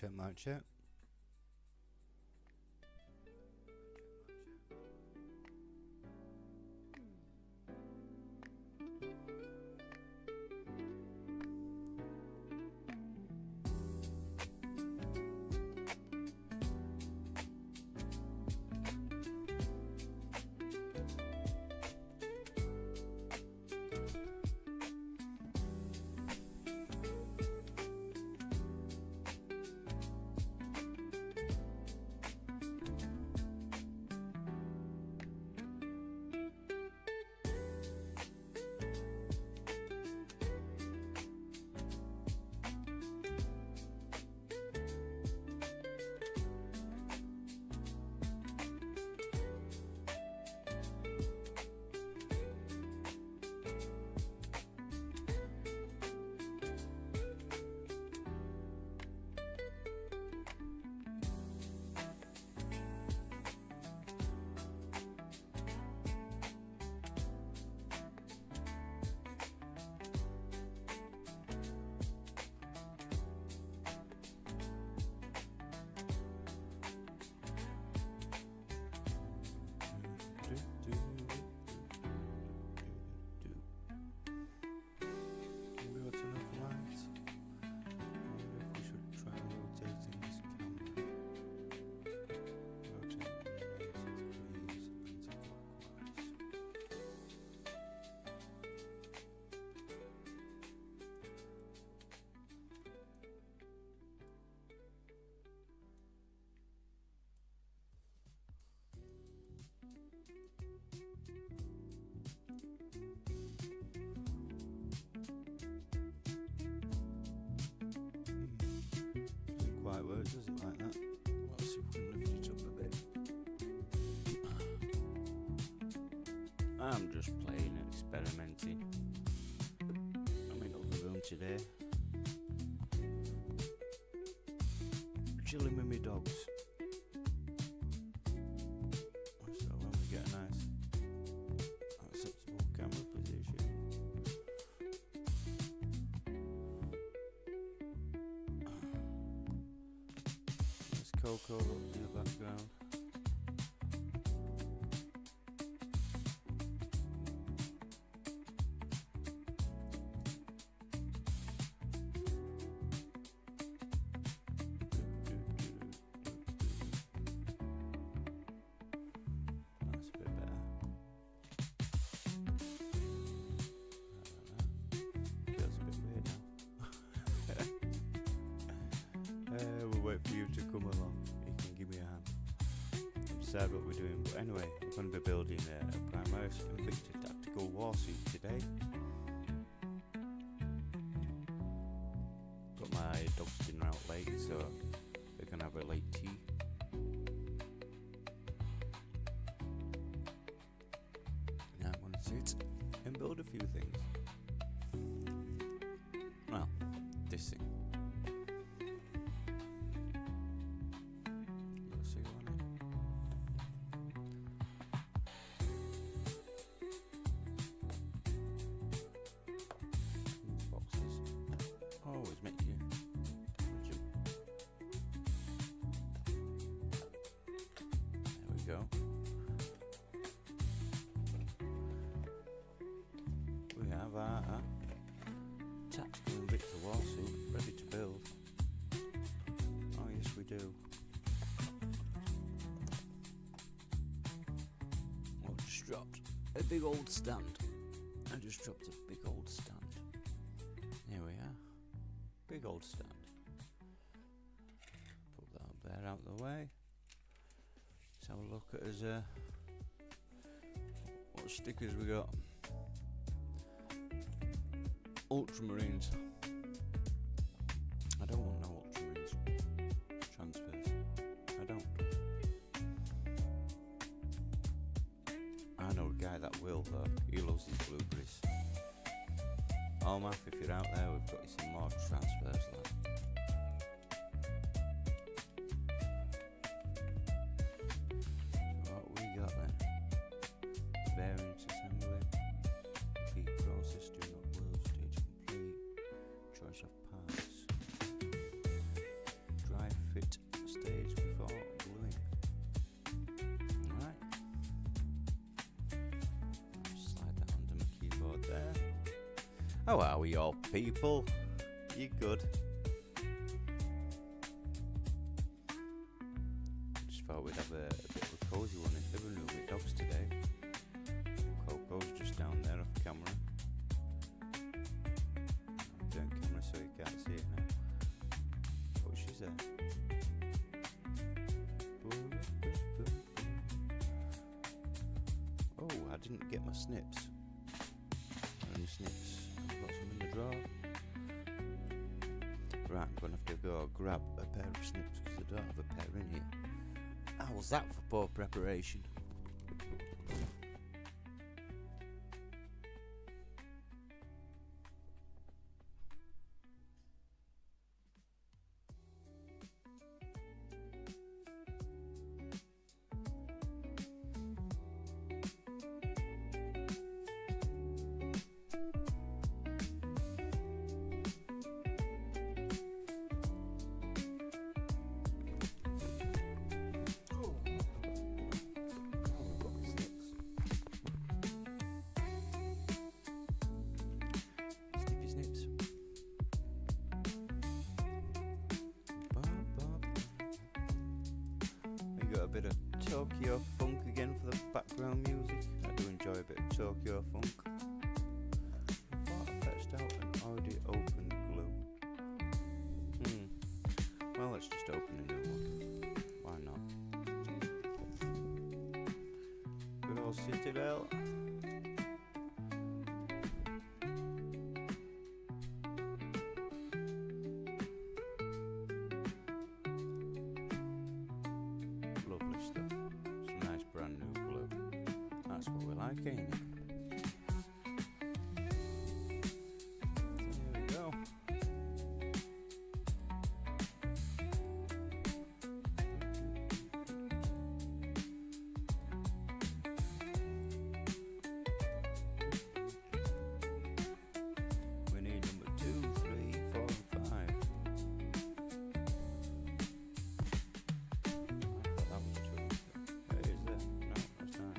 Mic check. Quite works, does it, like that? Let's see if we can lift it up a bit. I'm just playing and experimenting. I'm in the room today, chilling with my dogs. So when we get a nice sensible camera position, Coco in the background. That's a bit better. Feels a bit weird now. We'll wait for you to come along. Give me a hand. Decide what we're doing, but anyway, we're going to be building a primary Invicta tactical warsuit today. Got my dog's dinner out late, so we're going to have a late tea. Now I'm going to sit and build a few things. Well, this thing. Go. We have our tactical Invicta warsuit ready to build. Oh yes we do. I just dropped a big old stand. I just dropped a big old stand. Here we are. Big old stand. Put that up there out of the way. Let's have a look at us, what stickers we got. Ultramarines. I don't want no Ultramarines transfers. I don't. I know a guy that will though. He loves his blueberries. Oh Math, if you're out there, we've got you some more transfers lad. Variants assembly. Repeat process, do not build, stage complete. Choice of parts. Drive How are we all people? You good? Just thought we'd have a bit of a cosy one in the living room with dogs today. Coco's just down there off camera. I'm doing camera so you can't see it now. But she's there. Oh, I didn't get my snips. Any snips? I've got some in the drawer. Right, I'm going to have to go grab a pair of snips because I don't have a pair in here. How was that for poor preparation? A bit of Tokyo funk again for the background music. I do enjoy a bit of Tokyo funk. I thought I fetched out an already open glue. Well, let's just open a new one. Why not? Good old Citadel. That's what we like, ain't it? So there we go. We need number 2, 3, 4, and 5. I thought that was 2. Where is it? No, that's 9.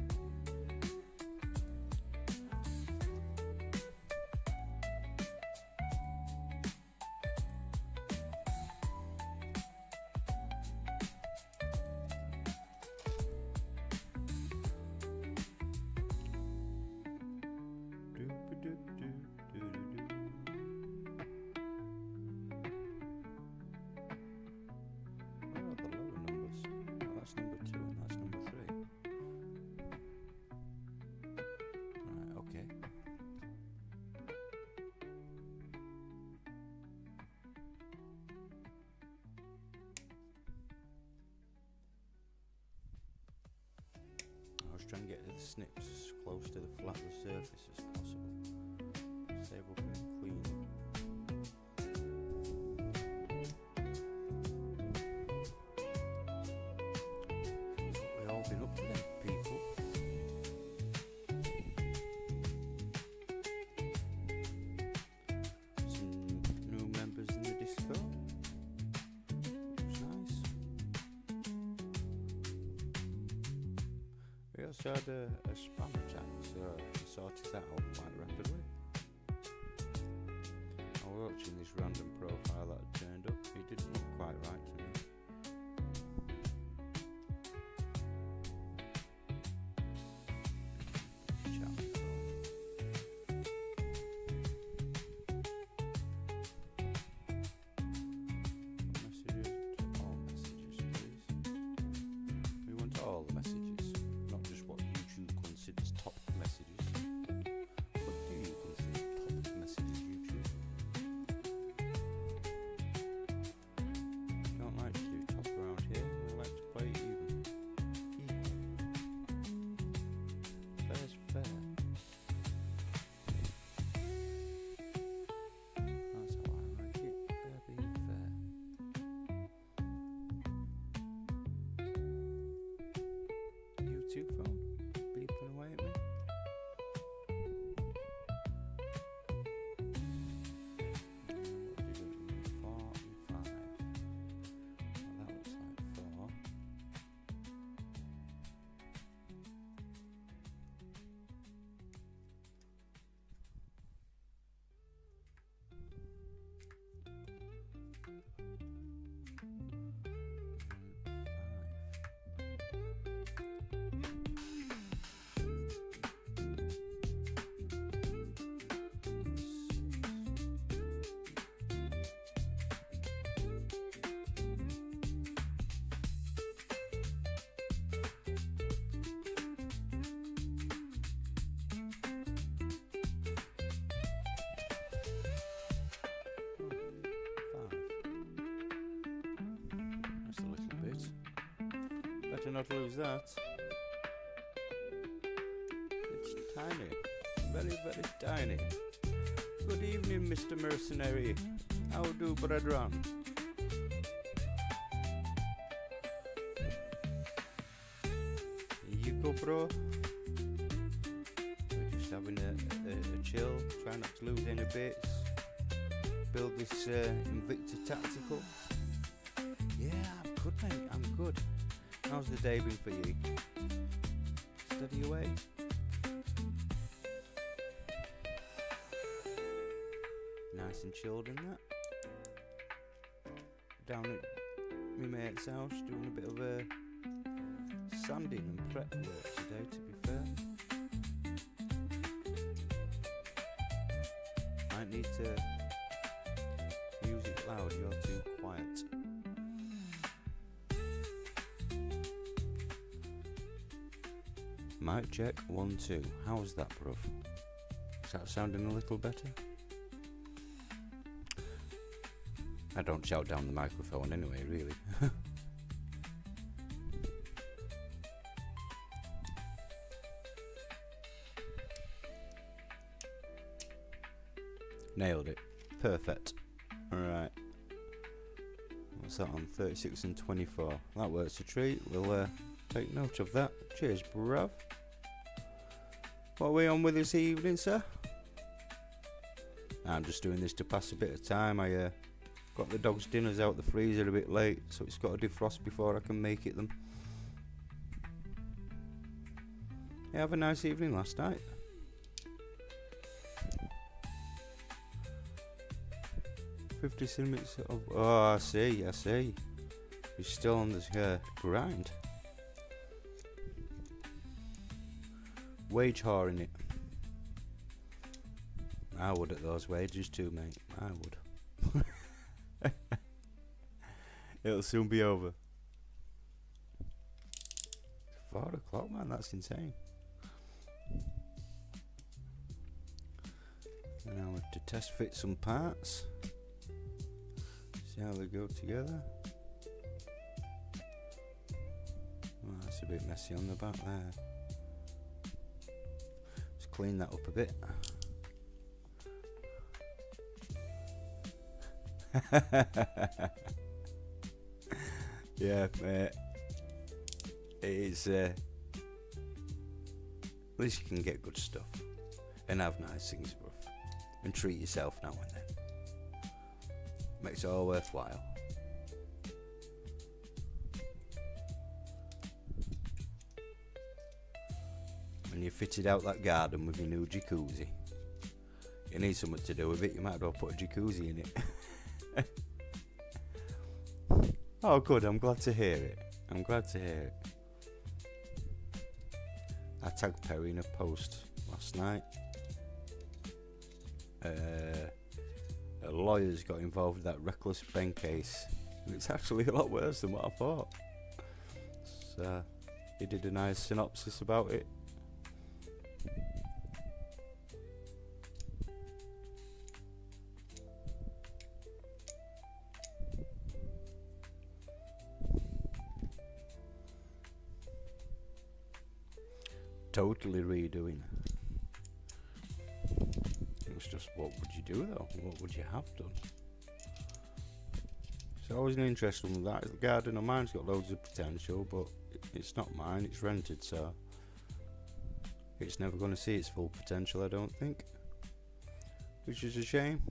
Try and get the snips as close to the flat of the surface as possible. Save up and clean. We've all been up to them, people. Some new members in the Discord. We also had a spam attack, so I sorted that out quite rapidly. I was watching this random profile that turned up. He didn't look quite right to me. Messages to all messages, please. We want all the messages. Top messages. Better not lose that. It's tiny. Very, very tiny. Good evening, Mr. Mercenary. How do, brethren? Here you go, bro. We're just having a chill, trying not to lose any bits. Build this Invicta Tactical. Yeah, I'm good, mate. I'm good. How's the day been for you? Steady away. Nice and chilled in that. Down at my mate's house doing a bit of sanding and prep work today, to be fair. Might need to music loud, you're too quiet. Mic check 1 2. How's that, bruv? Is that sounding a little better? I don't shout down the microphone anyway, really. Nailed it. Perfect. Alright. What's that on? 36 and 24. That works a treat. We'll take note of that. Cheers, bruv. What are we on with this evening, sir? I'm just doing this to pass a bit of time. I got the dog's dinners out the freezer a bit late, so it's got to defrost before I can make it them. Yeah, have a nice evening last night. $50 of... Oh, I see. You're still on this grind. Wage whoring it. I would at those wages too, mate. I would. It'll soon be over. 4 o'clock, man. That's insane. Now we have to test fit some parts. See how they go together. Oh, that's a bit messy on the back there. Let's clean that up a bit. Yeah, mate. It's at least you can get good stuff and have nice things, bruv, and treat yourself now and then. Makes it all worthwhile. When you fitted out that garden with your new jacuzzi, you need something to do with it. You might as well put a jacuzzi in it. Oh, good. I'm glad to hear it. I tagged Perry in a post last night. A lawyer's got involved with that reckless Ben case. It's actually a lot worse than what I thought. So he did a nice synopsis about it. Totally redoing. It's just, what would you do though? What would you have done? It's always an interesting one. That the garden of mine's got loads of potential, but it's not mine. It's rented, so it's never going to see its full potential, I don't think. Which is a shame.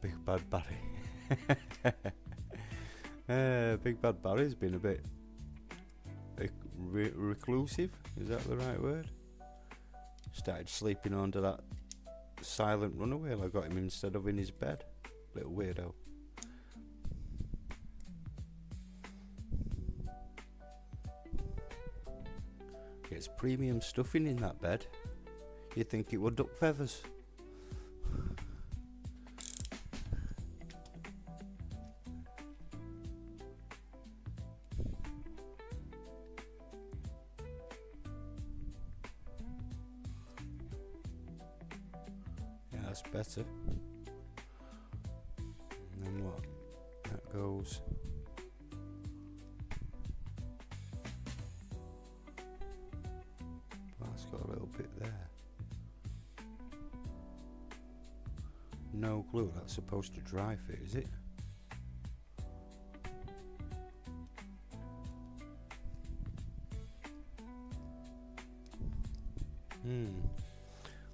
Big Bad Barry. Big Bad Barry's been a bit reclusive, is that the right word? Started sleeping under that silent runaway. I got him instead of in his bed. Little weirdo. Gets premium stuffing in that bed. You'd think it would duck feathers. that's better. And then what? That goes. Well, that's got a little bit there. No glue, that's supposed to dry fit, is it?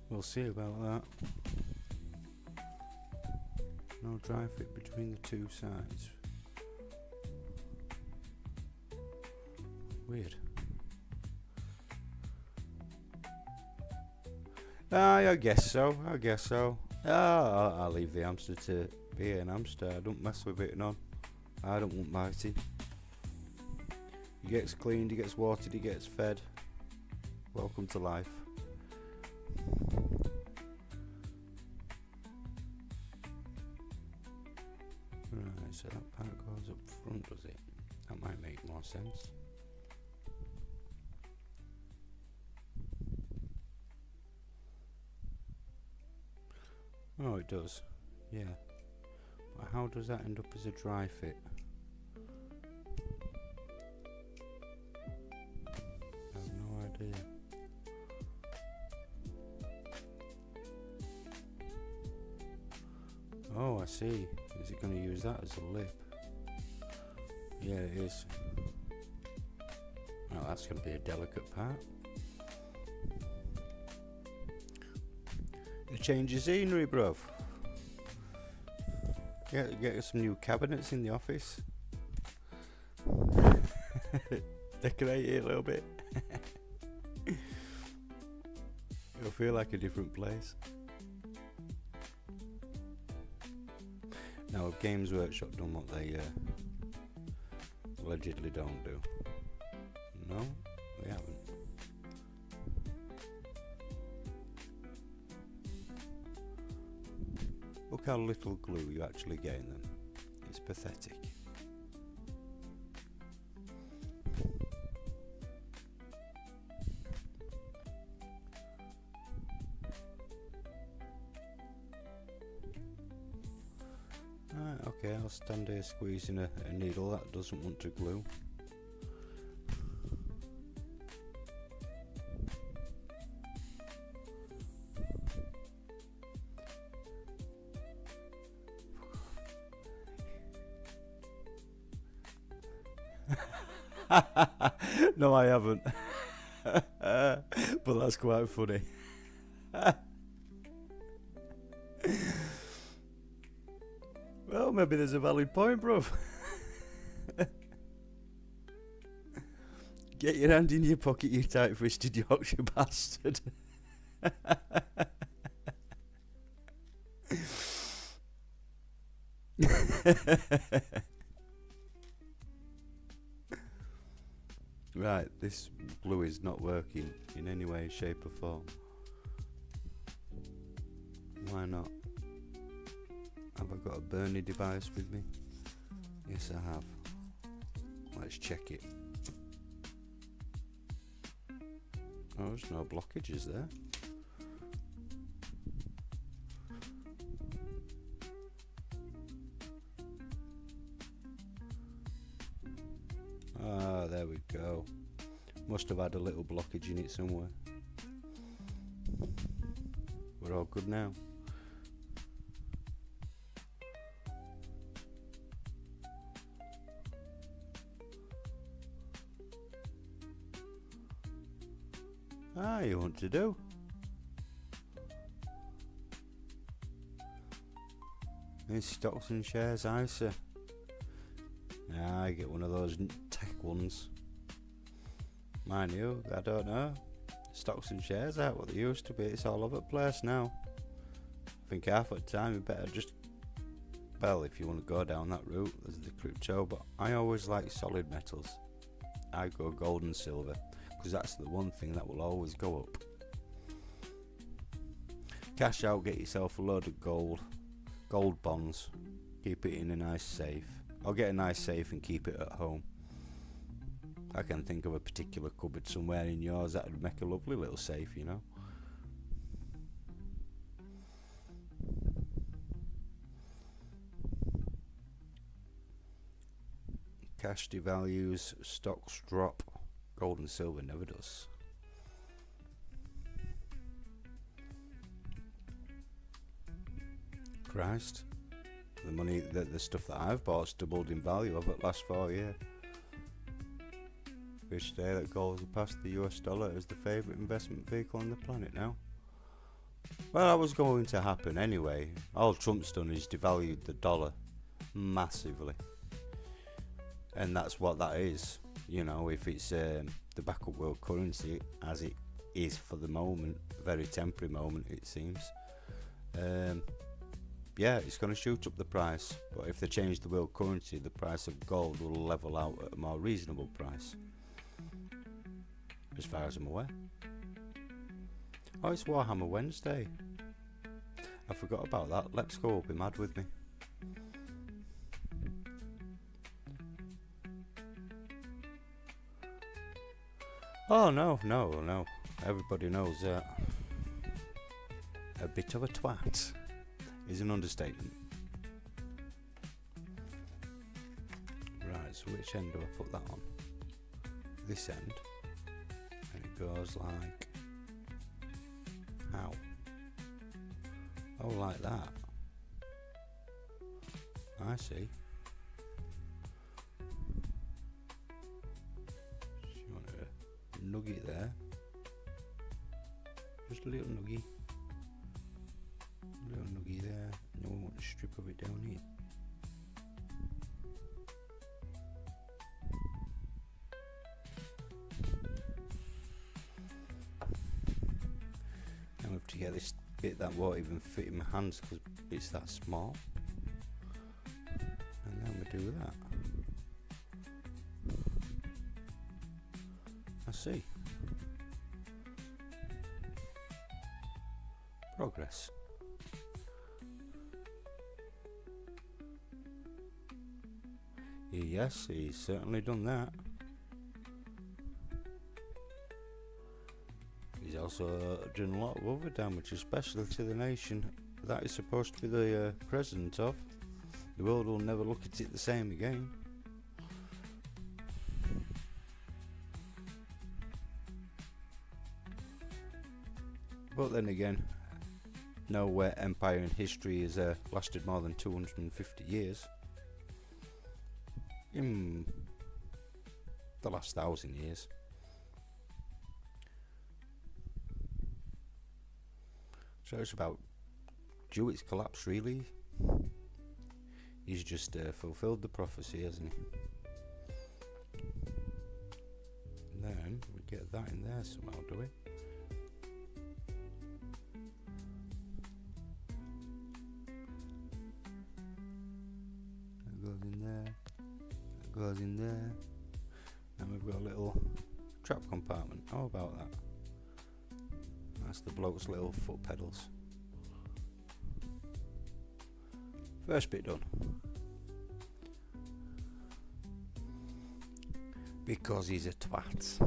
We'll see about that. No dry fit between the two sides. Weird. I guess so. I'll leave the hamster to be an hamster. I don't mess with it none. I don't want mighty. He gets cleaned, he gets watered, he gets fed. Welcome to life. Right, so that part goes up front, does it? That might make more sense. Oh, it does. Yeah. But how does that end up as a dry fit? I have no idea. Oh, I see. Is it going to use that as a lip? Yeah, it is. Well, that's going to be a delicate part. A change of scenery, bruv. Get some new cabinets in the office. Decorate it a little bit. It'll feel like a different place. Now, Games Workshop done what they allegedly don't do. No, they haven't. Look how little glue you actually get in them. It's pathetic. Right, okay, I'll stand here squeezing a needle that doesn't want to glue. No, I haven't. But that's quite funny. Well, maybe there's a valid point, bruv. Get your hand in your pocket, you tight-fisted Yorkshire bastard. Right, this glue is not working in any way, shape or form. Why not? Have I got a Bernie device with me? Yes, I have. Let's check it. Oh, there's no blockages there. Ah, there we go. Must have had a little blockage in it somewhere. We're all good now. Ah, you want to do? It's stocks and shares ISA. Ah, I get one of those tech ones. Mind you, I don't know. Stocks and shares aren't what they used to be. It's all over the place now. I think half the time you better just, well, if you want to go down that route, there's the crypto, but I always like solid metals. I go gold and silver, because that's the one thing that will always go up. Cash out, get yourself a load of gold bonds, keep it in a nice safe. I'll get a nice safe and keep it at home. I can think of a particular cupboard somewhere in yours that would make a lovely little safe, you know. cash devalues, stocks drop, gold and silver never does. Christ, the money, the stuff that I've bought's doubled in value over the last 4 years. Each day that gold has passed the US dollar as the favourite investment vehicle on the planet now. Well, that was going to happen anyway. All Trump's done is devalued the dollar massively. And that's what that is. You know, if it's the backup world currency, as it is for the moment, very temporary moment it seems, yeah, it's going to shoot up the price. But if they change the world currency, the price of gold will level out at a more reasonable price, as far as I'm aware. Oh, it's Warhammer Wednesday. I forgot about that. Let's go, be mad with me. Oh no. Everybody knows that a bit of a twat is an understatement. Right, so which end do I put that on? This end. And it goes like... how? Oh, like that. I see. So you want a nugget there. Just a little nugget. A little nugget there. No one wants a strip of it down here. Now I have to get this bit that won't even fit in my hands because it's that small. And then we do that. I see. Progress. Yes, he's certainly done that. He's also done a lot of other damage, especially to the nation that is supposed to be the president of. The world will never look at it the same again. But then again, no empire in history has lasted more than 250 years. In the last 1,000 years. So it's about due its collapse, really. He's just fulfilled the prophecy, hasn't he? And then we get that in there somehow, do we? That goes in there. That goes in there. And we've got a little trap compartment. How about that? That's the bloke's little foot pedals. First bit done. Because he's a twat.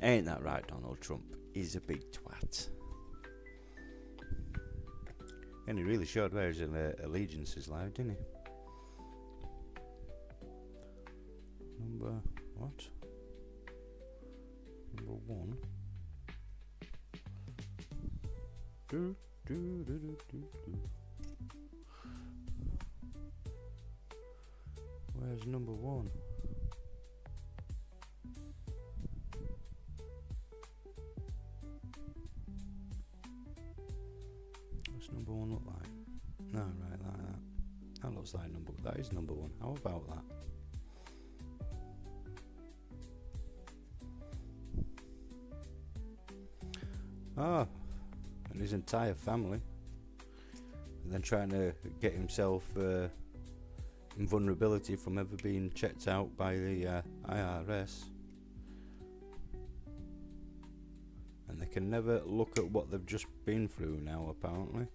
Ain't that right, Donald Trump? He's a big twat. And he really showed where his allegiances lie, didn't he? Number what? Number 1. Where's number 1? What's number 1 look like? No, right, like that. That looks like number. That is number 1. How about that? Ah, and his entire family. And then trying to get himself invulnerability from ever being checked out by the IRS. And they can never look at what they've just been through now, apparently.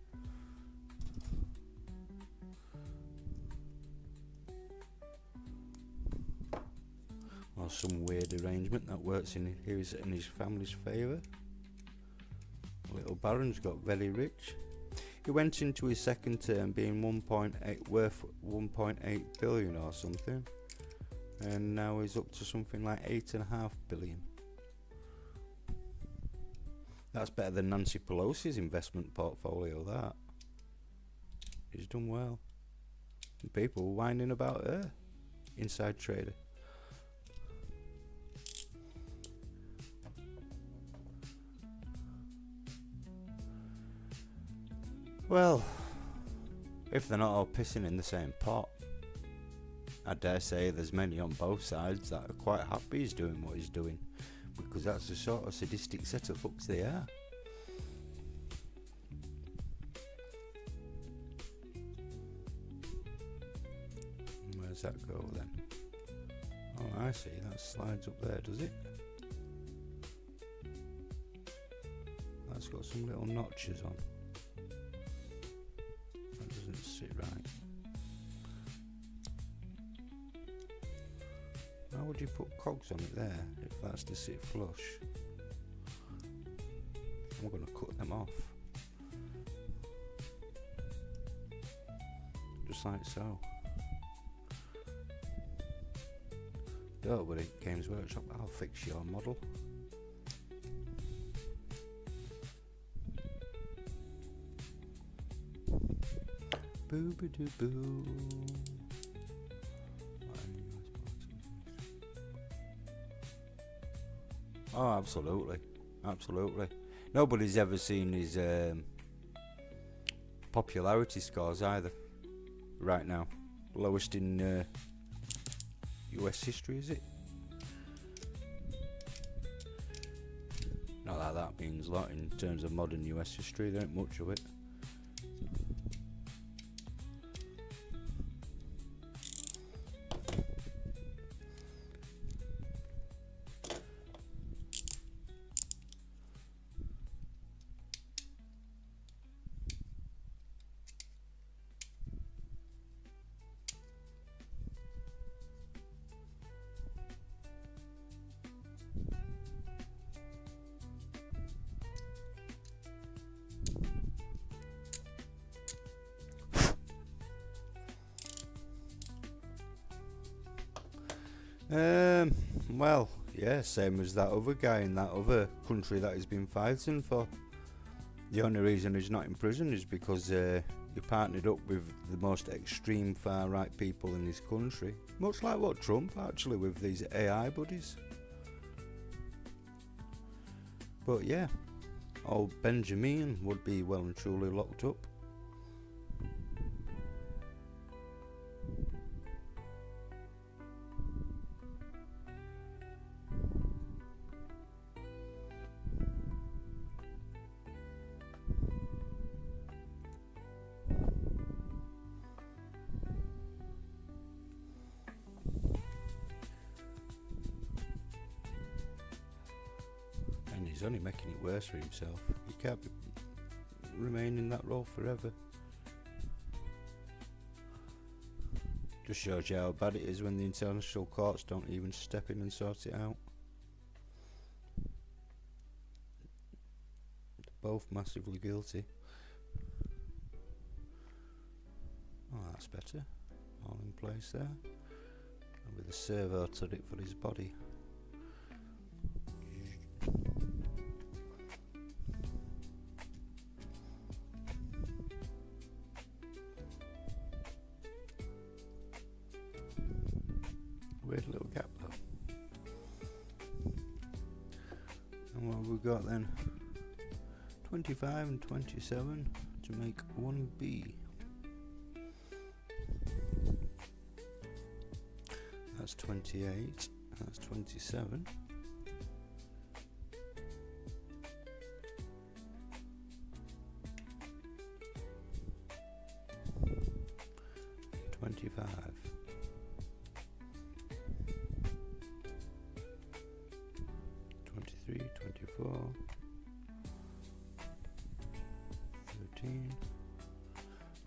Or some weird arrangement that works in his family's favour. Little Baron's got very rich. He went into his second term being worth 1.8 billion or something, and now he's up to something like 8.5 billion. That's better than Nancy Pelosi's investment portfolio. That he's done well. And people were whining about her. Inside trader. Well, if they're not all pissing in the same pot, I dare say there's many on both sides that are quite happy he's doing what he's doing, because that's the sort of sadistic set of fucks they are. Where's that go then? Oh, I see, that slides up there, does it? That's got some little notches on. That doesn't sit right. How would you put cogs on it there if that's to sit flush? I'm going to cut them off. Just like so. Don't worry, Games Workshop, I'll fix your model. Boo ba doo boo. Oh, absolutely, absolutely. Nobody's ever seen his popularity scores either. Right now, lowest in US history, is it? Not that that means a lot in terms of modern US history. There ain't much of it. Well, yeah, same as that other guy in that other country that he's been fighting for. The only reason he's not in prison is because he partnered up with the most extreme far-right people in his country. Much like what Trump, actually, with these AI buddies. But yeah, old Benjamin would be well and truly locked up. He's only making it worse for himself. He can't remain in that role forever. Just shows you how bad it is when the international courts don't even step in and sort it out. They're both massively guilty. Oh, that's better. All in place there. And with a servo turret for his body. Weird little gap though. And what have we got then? 25 and 27 to make 1B. That's 28. That's 27.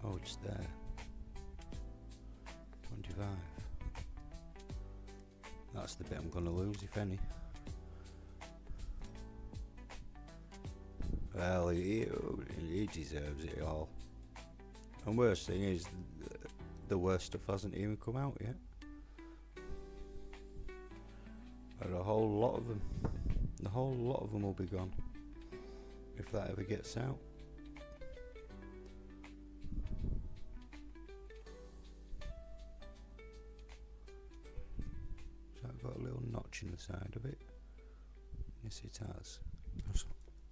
Oh, it's there. 25. That's the bit I'm going to lose, if any. Well, he deserves it all. And worst thing is, the worst stuff hasn't even come out yet. And a whole lot of them. The whole lot of them will be gone if that ever gets out. So I've got a little notch in the side of it. Yes, it has.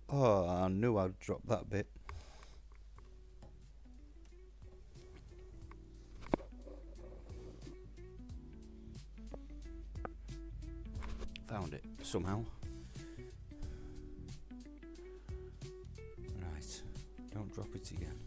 Oh, I knew I'd drop that bit. Found it somehow. Right, don't drop it again.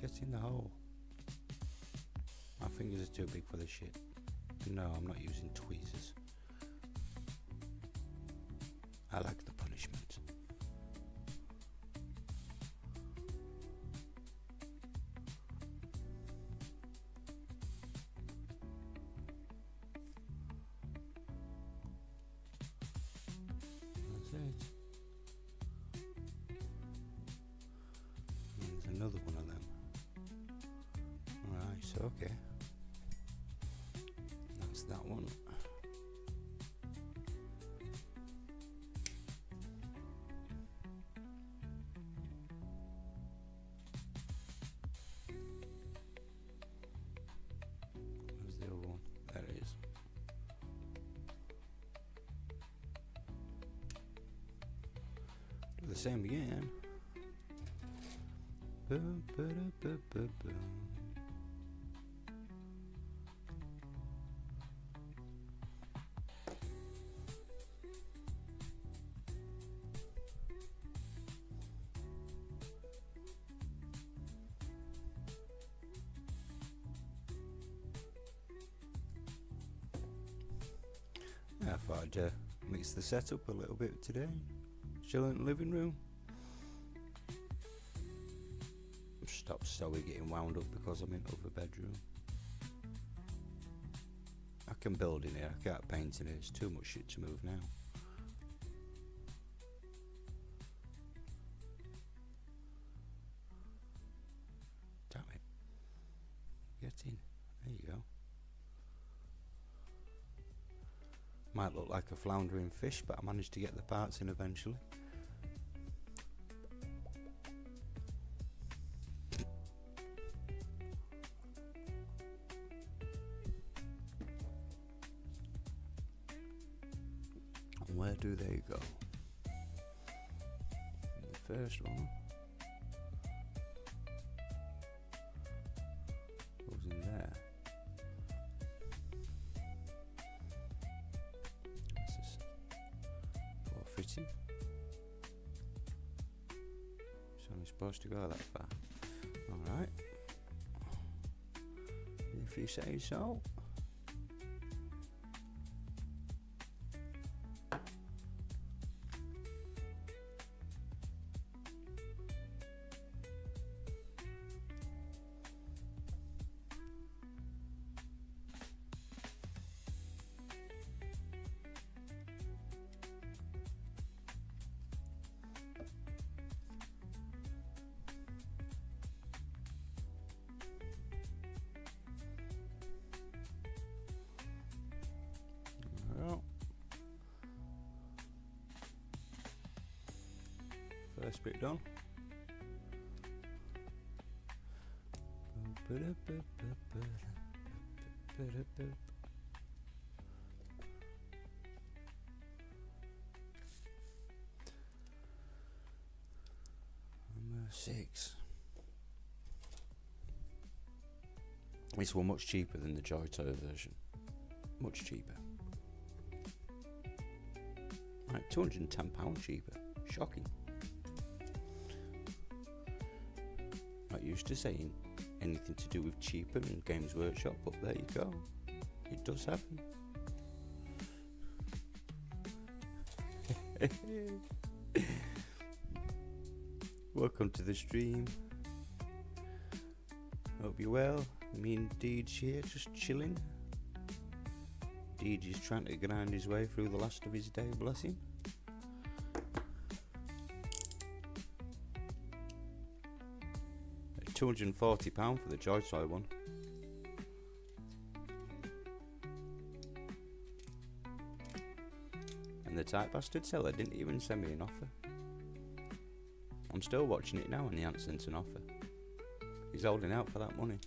Get in the hole. My fingers are too big for this shit. No, I'm not using tweezers. I like the punishment. That's it. There's another one of them. Right, okay. That's that one. Where's the other one? There it is. Do the same again. Boom, boom, boom, boom, boom. I thought I'd mix the setup a little bit today. Chill in the living room. Stop Zoe getting wound up because I'm in the other bedroom. I can build in here, I can't paint in it, it's too much shit to move now. Damn it. Get in. There you go. Might look like a floundering fish, but I managed to get the parts in eventually. And where do they go? The first one goes in there. Fitting. It's only supposed to go that far. Alright. If you say so. First bit done. Number 6. This one much cheaper than the Joy Toy version. Much cheaper. Right, £210 cheaper. Shocking. Not used to saying anything to do with cheaper in Games Workshop, but there you go. It does happen. Welcome to the stream. Hope you're well. Me and Djing here, just chilling. Djing is trying to grind his way through the last of his day, bless him. £240 for the Joy Toy one. And the tight bastard seller didn't even send me an offer. I'm still watching it now and he hasn't sent an offer. He's holding out for that money.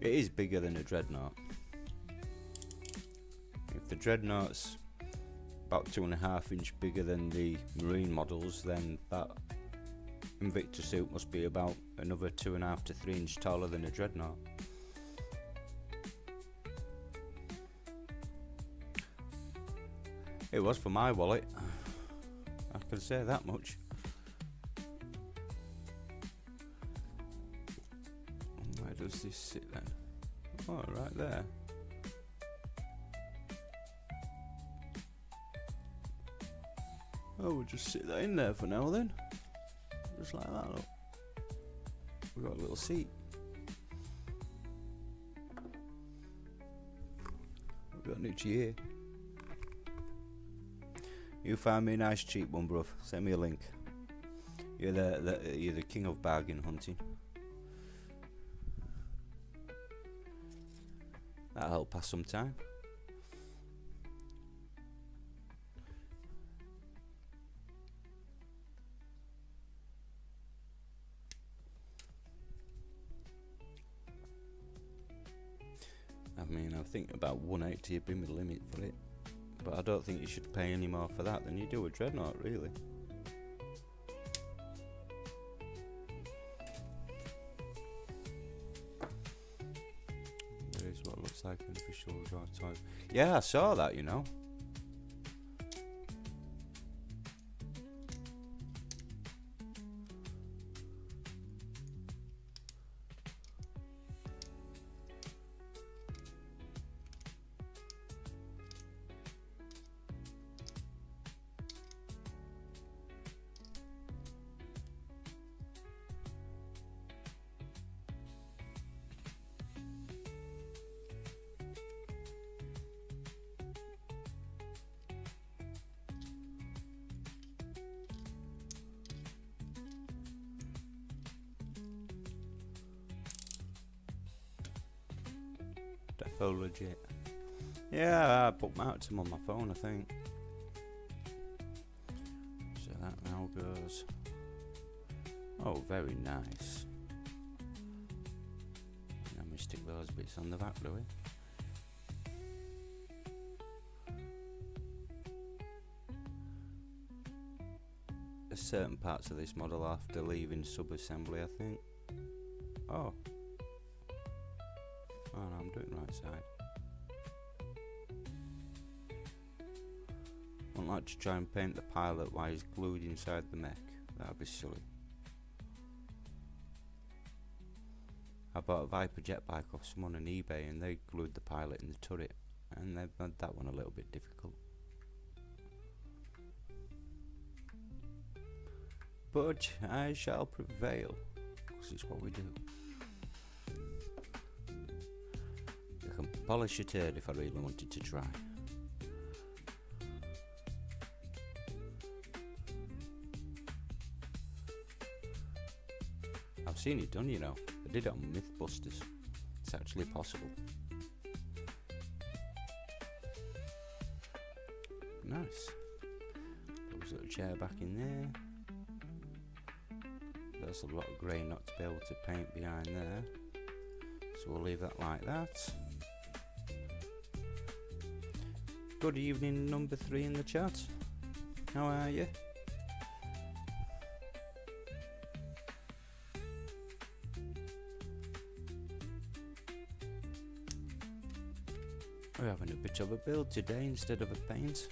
It is bigger than a Dreadnought. If the Dreadnought's about 2.5 inch bigger than the Marine models, then that Invicta suit must be about another 2.5 to 3 inch taller than a Dreadnought. It was for my wallet, I can say that much. Where does this sit then? Oh, right there. Oh, we'll just sit that in there for now then. Just like that, look. We've got a little seat. We've got a new chair. You find me a nice cheap one, bruv. Send me a link. You're the king of bargain hunting. That'll help pass some time. I mean, I think about 180 would be my limit for it. But I don't think you should pay any more for that than you do a Dreadnought, really. There is what looks like an official Joy Toy. Yeah, I saw that, you know. Defo legit. Yeah, I bookmarked him on my phone, I think. So that now goes. Oh, very nice. Now we stick those bits on the back, do we? There's certain parts of this model I have to leave in sub-assembly, I think. Oh. Oh no, I'm doing the right side. I'd like to try and paint the pilot while he's glued inside the mech. That'd be silly. I bought a Viper jet bike off someone on eBay and they glued the pilot in the turret, and they've made that one a little bit difficult. But I shall prevail, because it's what we do. I can polish a turd if I really wanted to try. I've seen it done, you know. I did it on Mythbusters. It's actually possible. Nice. Put this little chair back in there. There's a lot of grey not to be able to paint behind there. So we'll leave that like that. Good evening, number 3 in the chat. How are you? We're having a bit of a build today instead of a paint.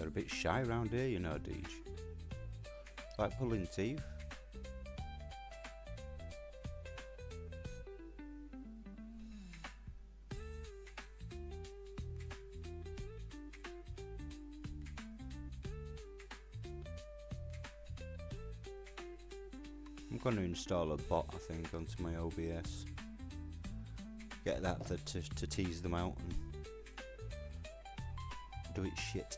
they're a bit shy around here, you know, Dj. Like pulling teeth. I'm going to install a bot, I think, onto my OBS. Get that to tease them out and do it shit.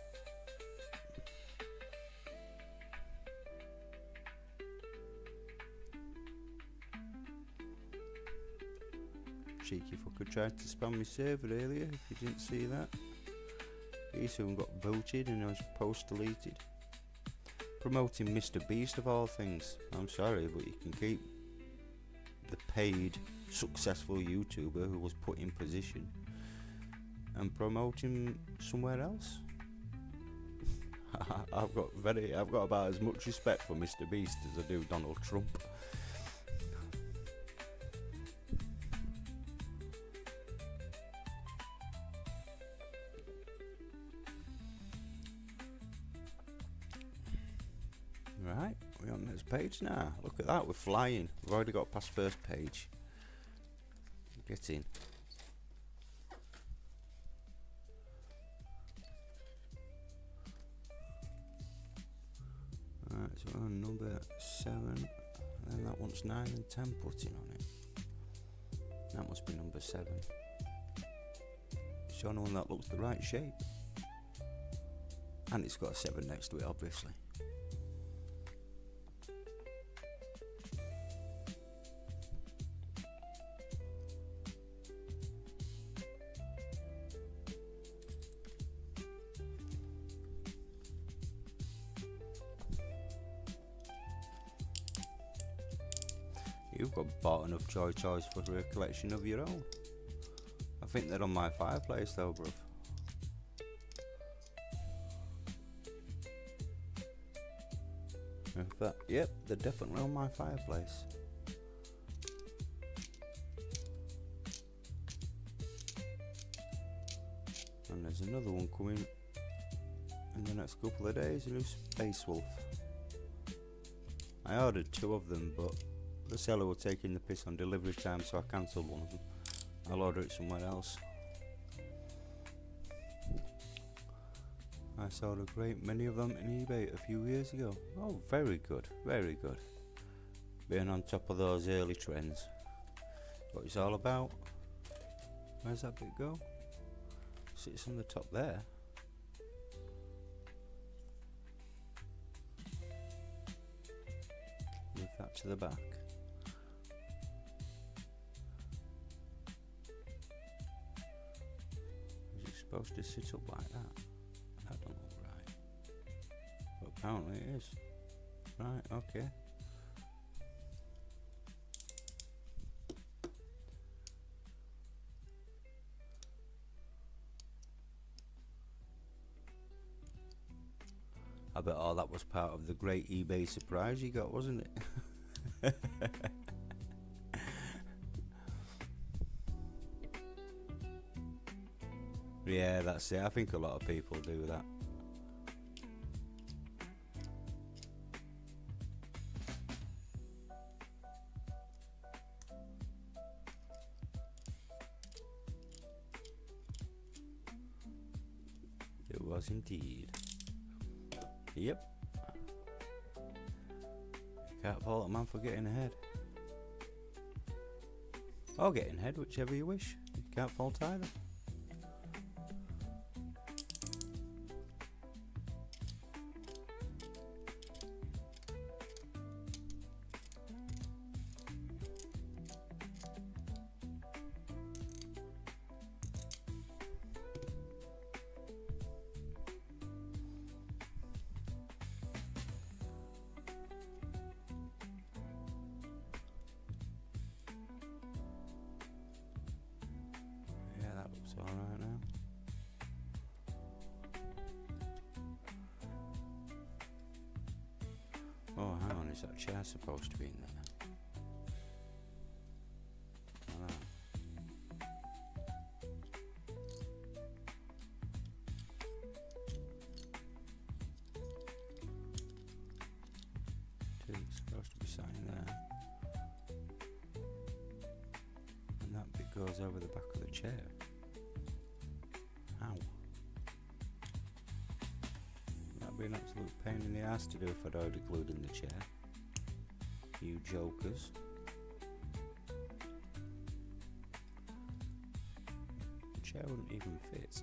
Cheeky fucker tried to spam my server earlier, if you didn't see that. He soon got booted and I was post deleted. Promoting Mr. Beast of all things. I'm sorry, but you can keep the paid, successful YouTuber who was put in position and promote him somewhere else. I've got about as much respect for Mr. Beast as I do Donald Trump. Right, we're on this page now. Look at that, we're flying. We've already got past first page. Get in. Right, so we're on number 7. And then that one's 9 and 10 putting on it. That must be number 7. It's the only one that looks the right shape. And it's got a 7 next to it, obviously. You've got bought enough Joy Toys for a collection of your own. I think they're on my fireplace though, bruv. In fact, yep, they're definitely on my fireplace. And there's another one coming in the next couple of days, a new Space Wolf. I ordered 2 of them, but the seller was taking the piss on delivery time, so I cancelled one of them. I'll order it somewhere else. I sold a great many of them in eBay a few years ago. Oh, very good, very good. Being on top of those early trends. What it's all about. Where's that bit go? Sits on the top there. Move that to the back. Is it supposed to sit up like that? That don't look right. But apparently it is. Right, okay. I bet all that was part of the great eBay surprise you got, wasn't it? Yeah, that's it. I think a lot of people do that. It was indeed. Yep. Can't fault a man for getting ahead. Or getting ahead, whichever you wish. You can't fault either. It's alright now. Oh, hang on, is that chair supposed to be in there? goes over the back of the chair. Ow. That'd be an absolute pain in the ass to do if I'd already glued in the chair. You jokers. The chair wouldn't even fit.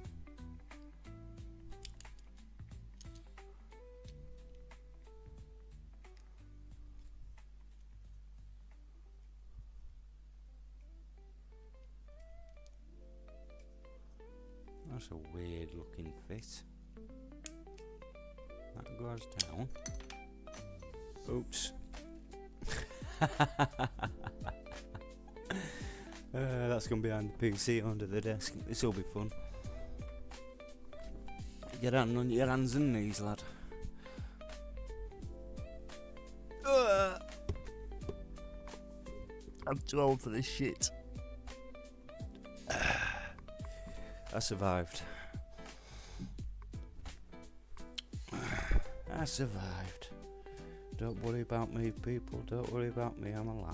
That's a weird looking fit. That goes down. Oops. That's gone behind the PC under the desk. This will be fun. Get on your hands and knees, lad. I'm too old for this shit. I survived. I survived. Don't worry about me, people. Don't worry about me. I'm alive.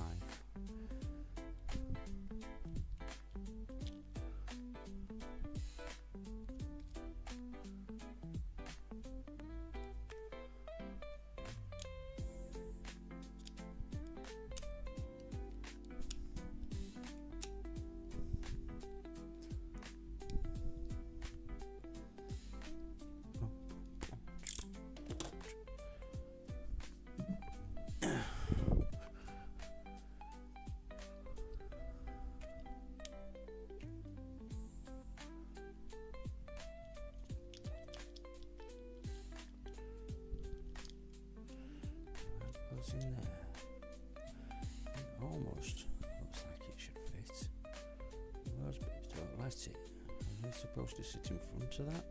In there. It almost looks like it should fit. Those bits don't let it. Are they supposed to sit in front of that?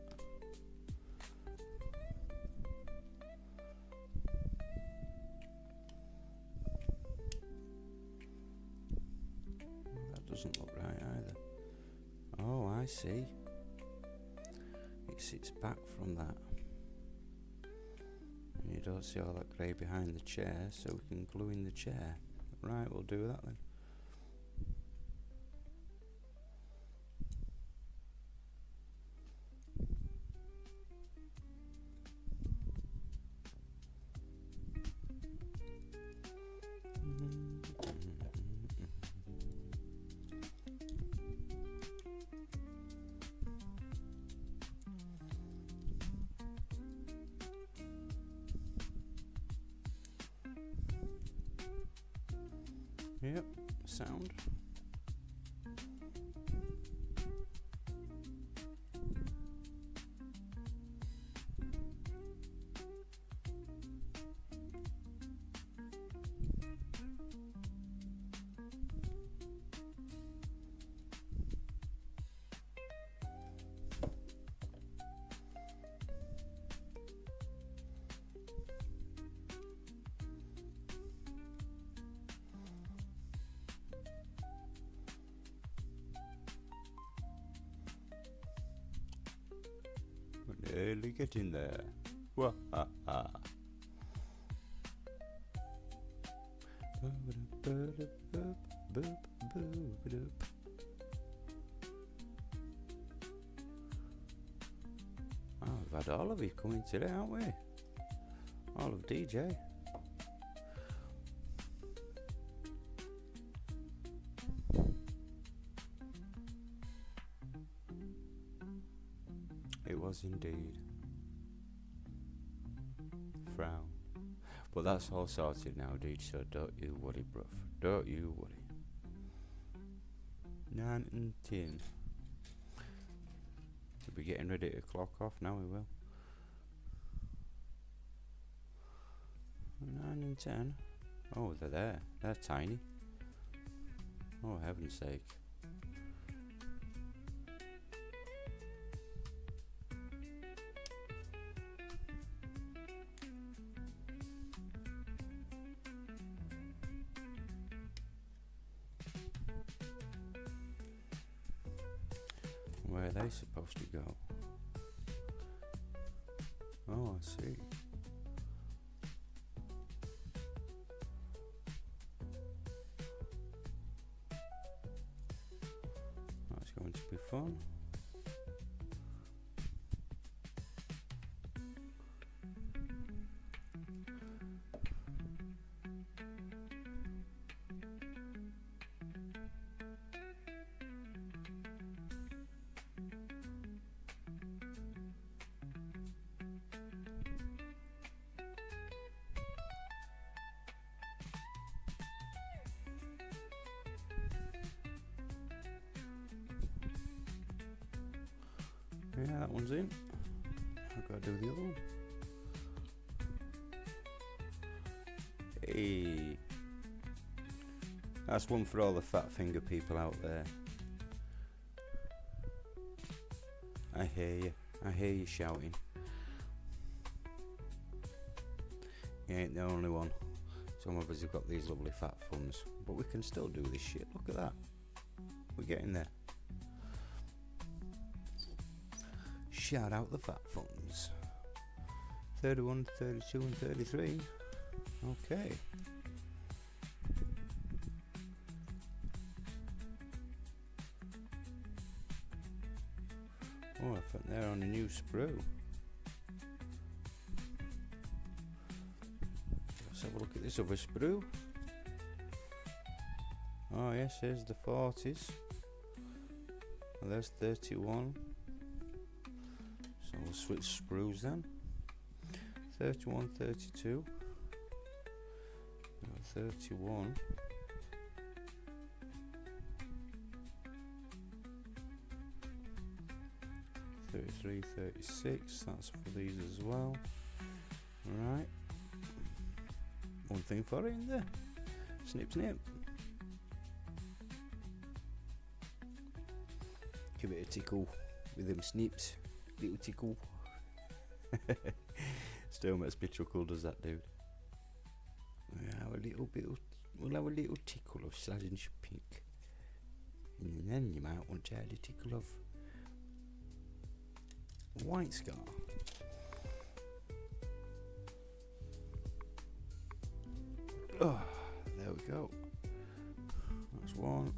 Well, that doesn't look right either. Oh, I see. It sits back from that. You don't see all that grey behind the chair, so we can glue in the chair. Right, we'll do that then. Yep, sound. Nearly getting there. Wah-ha-ha. Oh, we've had all of you coming today, haven't we? All of DJ. It was indeed. Frown. But that's all sorted now, dude, so don't you worry, bruv. Don't you worry. 9 and 10. We'll be getting ready to clock off now, we will. 9 and 10. Oh, they're there. They're tiny. Oh, heaven's sake. Where are they supposed to go? Oh, I see. fun. Yeah, that one's in. I've got to do the other one. Hey, that's one for all the fat finger people out there. I hear you shouting. You ain't the only one. Some of us have got these lovely fat thumbs, but we can still do this shit. Look at that, we're getting there. Shout out the fat thumbs. 31, 32 and 33. Okay. Oh, I think they're on a new sprue. Let's have a look at this other sprue. Oh yes, here's the 40s. And there's 31. So we'll switch sprues then. 31, 32. 31. 33, 36, that's for these as well. Right. One thing for it in there. Snip, snip. Give it a tickle with them snips. Little tickle. Still makes me chuckle, does that, dude? We'll have a little tickle of sausage pink. And then you might want to add a tickle of white scar. Oh, there we go. That's one.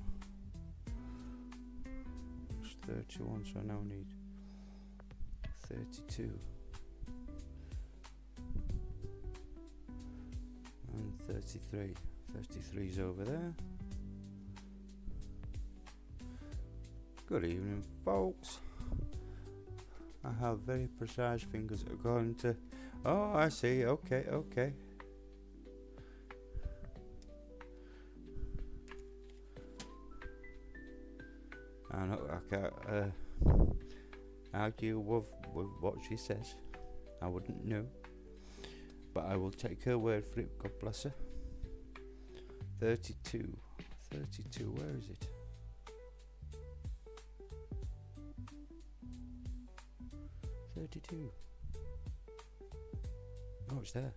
That's 31, so I now need 32 and 33. 33's over there. Good evening, folks. I have very precise fingers according to... Oh, I see. Okay. I know I can't argue with what she says. I wouldn't know, but I will take her word for it. God bless her. 32. Where is it? 32. Oh, it's there.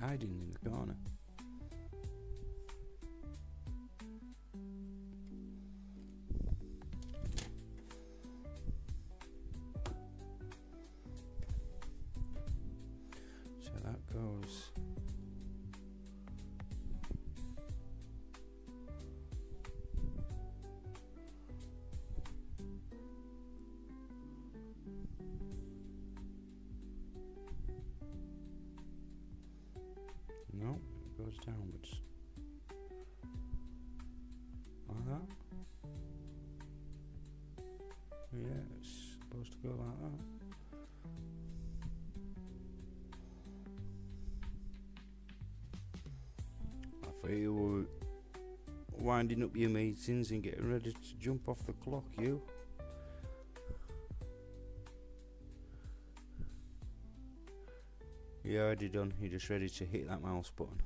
Hiding in the corner. So that goes. No, it goes downwards. Like that? Yeah, it's supposed to go like that. I thought you were winding up your meetings and getting ready to jump off the clock, you. You're already done, you're just ready to hit that mouse button.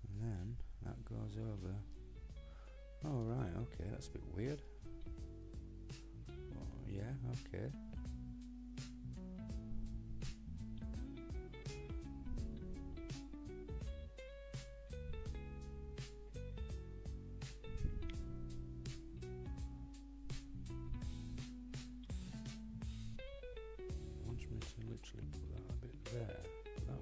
And then that goes over. Oh right, okay, that's a bit weird. Oh, yeah, okay. Wants me to literally put that a bit there, but that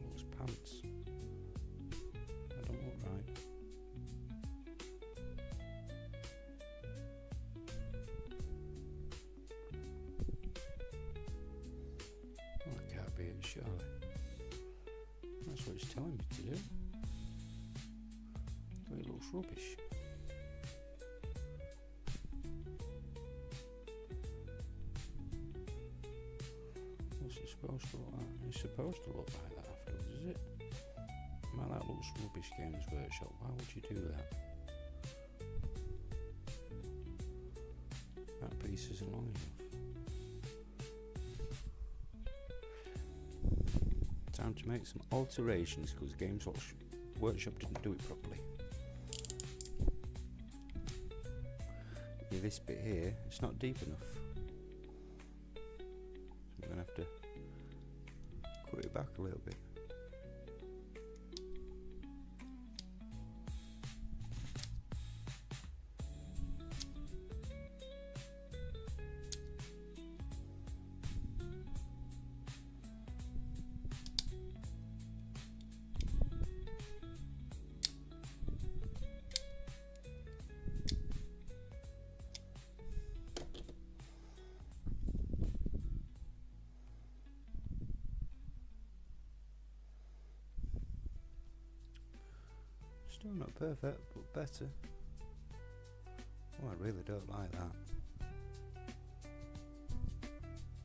surely. That's what it's telling me to do. But it looks rubbish. What's it supposed to look like? It's supposed to look like that afterwards, is it? Man, that looks rubbish, Games Workshop. Why would you do that? That piece isn't long enough. Time to make some alterations because Games Workshop didn't do it properly. Yeah, this bit here, it's not deep enough. I'm going to have to cut it back a little bit. Still not perfect, but better. Oh, I really don't like that.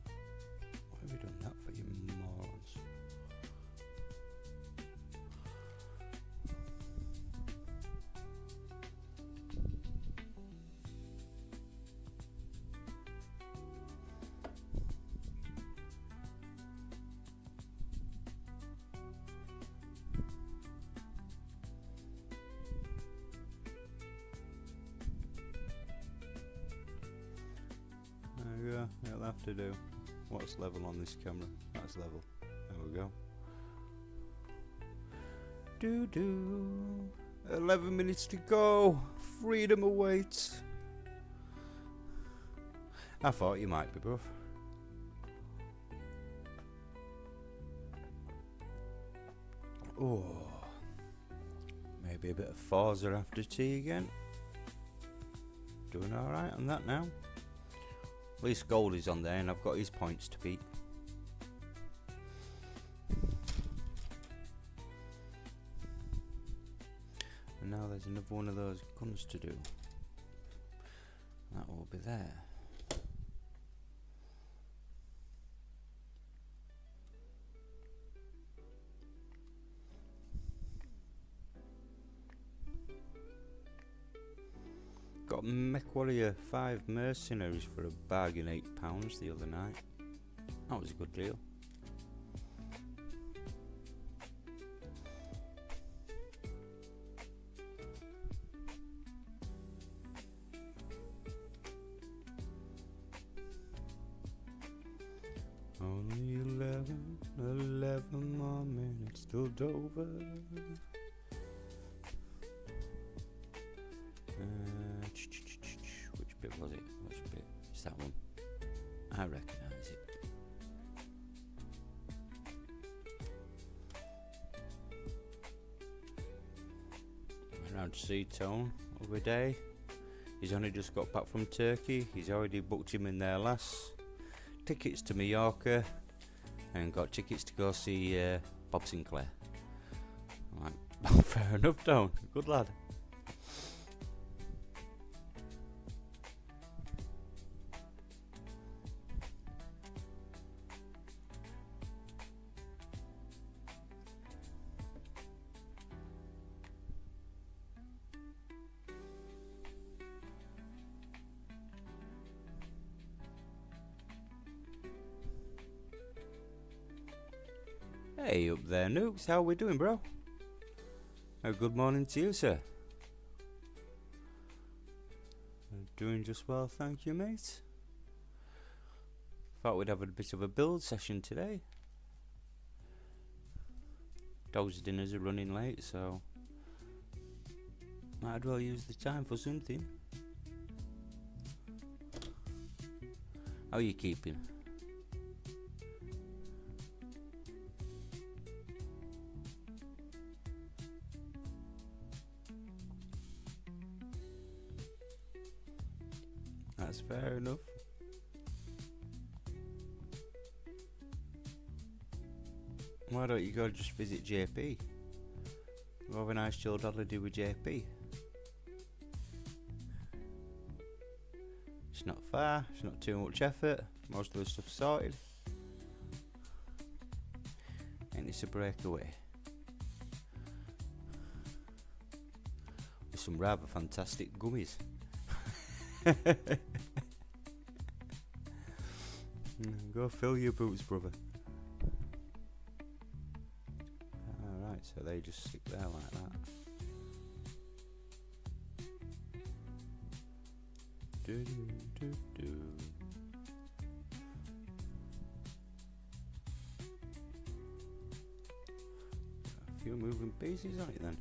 Why have you done that for, you morons? Yeah, it'll have to do. What's level on this camera? That's level. There we go. Do 11 minutes to go. Freedom awaits. I thought you might be, bruv. Oh, maybe a bit of Forza after tea again. Doing alright on that now. At least Goldie's on there and I've got his points to beat. And now there's another one of those guns to do. That will be there. Got MechWarrior 5 Mercenaries for a bargain, £8 the other night. That was a good deal. Only 11 more minutes till Dover. Which bit was it? Which bit? It's that one. I recognise it. Went round to see Tone over day. He's only just got back from Turkey. He's already booked him in there last. Tickets to Mallorca and got tickets to go see Bob Sinclair. I'm like, fair enough, Tone. Good lad. Hey up there, Nukes, how we doing, bro? Good morning to you, sir. Doing just well, thank you, mate. Thought we'd have a bit of a build session today. Dog's dinners are running late, so might as well use the time for something. How are you keeping? That's fair enough. Why don't you go just visit JP? Go have a nice chilled holiday with JP. It's not far, it's not too much effort, most of the stuff's sorted. And it's a breakaway. With some rather fantastic gummies. Go fill your boots, brother. Alright, so they just stick there like that. Do, do, do. A few moving pieces on it then.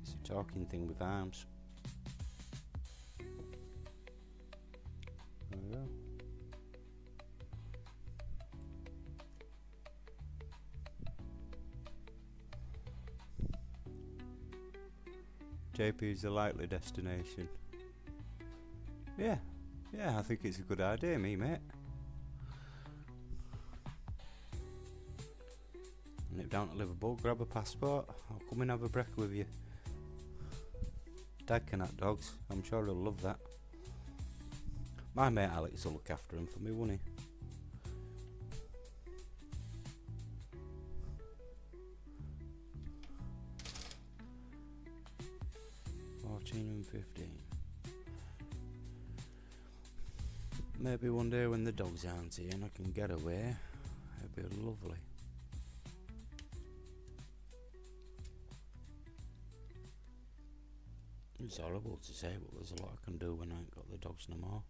It's a talking thing with arms. There we go. JP is a likely destination. Yeah, I think it's a good idea, me mate. Nip down to Liverpool, grab a passport, I'll come and have a break with you. Dad can have dogs, I'm sure he'll love that. My mate Alex will look after him for me, won't he? And 15. Maybe one day when the dogs aren't here and I can get away, it'd be lovely. It's horrible to say, but there's a lot I can do when I ain't got the dogs no more.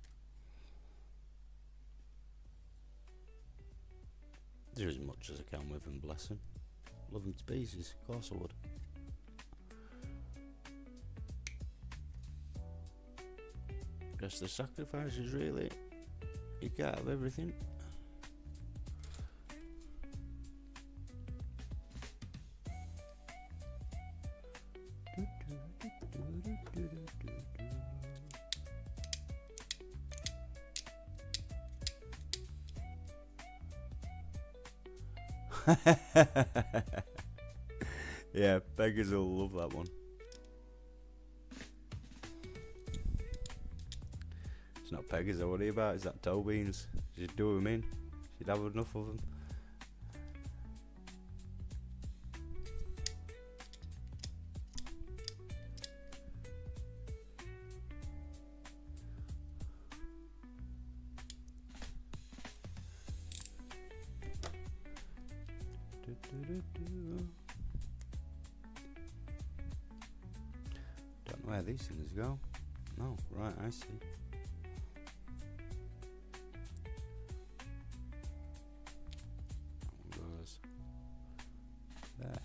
Do as much as I can with them, bless them. Love them to pieces, of course I would. Guess the sacrifice is really, you can't have everything. Yeah, beggars will love that one. It's not beggars I worry about, it's that toe beans. She'd do them in, she'd have enough of them. Don't know where these things go. No, right, I see. That one goes there.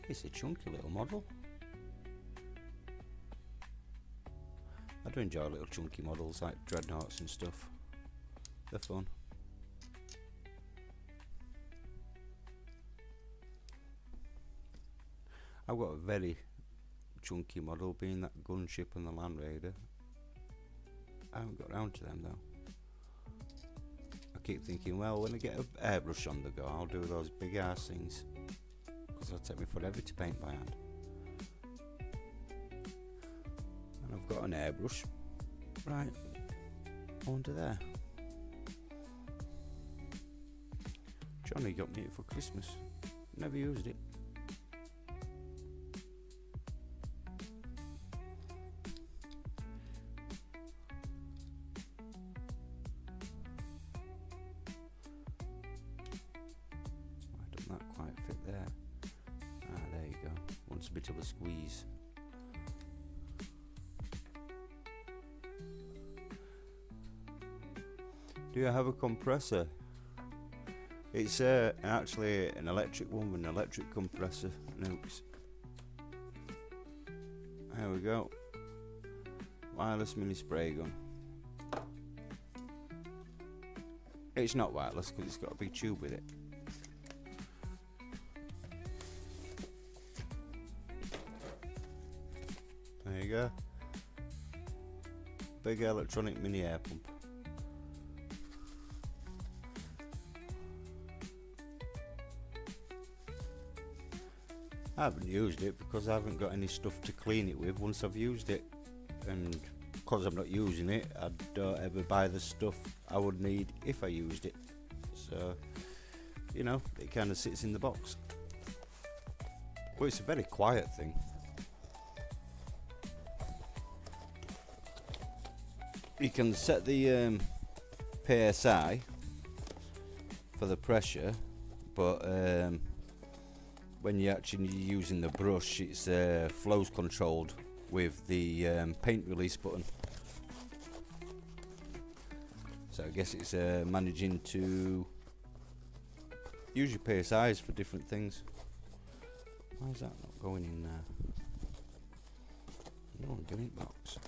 It's a chunky little model. I do enjoy little chunky models like dreadnoughts and stuff. They're fun. I've got a very chunky model, being that gunship and the Land Raider. I haven't got around to them though. I keep thinking, well, when I get an airbrush on the go, I'll do those big ass things, because it'll take me forever to paint by hand. And I've got an airbrush right under there. Johnny got me it for Christmas. Never used it. A bit of a squeeze. Do you have a compressor? It's actually an electric one with an electric compressor. Nooks. There we go. Wireless mini spray gun. It's not wireless because it's got a big tube with it. There you go. Big electronic mini air pump. I haven't used it because I haven't got any stuff to clean it with once I've used it, and because I'm not using it, I don't ever buy the stuff I would need if I used it. So, you know, it kind of sits in the box. But it's a very quiet thing. You can set the PSI for the pressure, but when you're actually using the brush, it's flows controlled with the paint release button. So I guess it's managing to use your PSIs for different things. Why is that not going in there? No, drink box.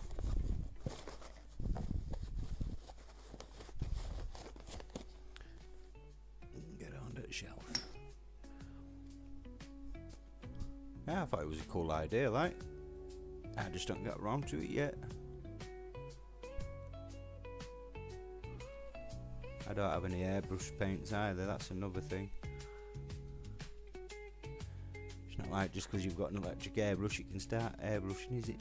Get on the shelf. Yeah, I thought it was a cool idea, like. I just don't get around to it yet. I don't have any airbrush paints either, that's another thing. It's not like just because you've got an electric airbrush you can start airbrushing, is it?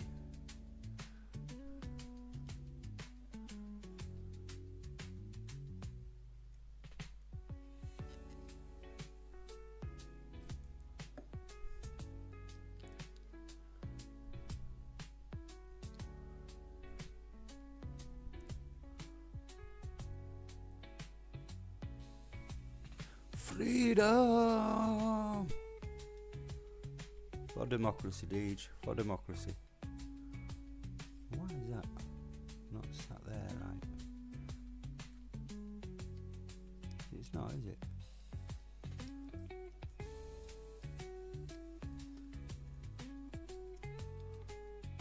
Freedom for democracy, Djing, for democracy. Why is that not sat there right? It's not, is it?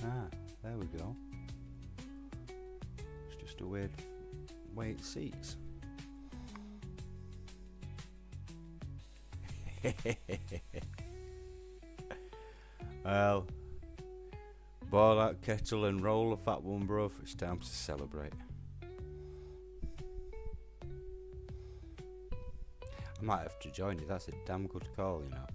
Ah, there we go. It's just a weird way it seats. Well, boil that kettle and roll a fat one, bro. It's time to celebrate. I might have to join you. That's a damn good call, you know.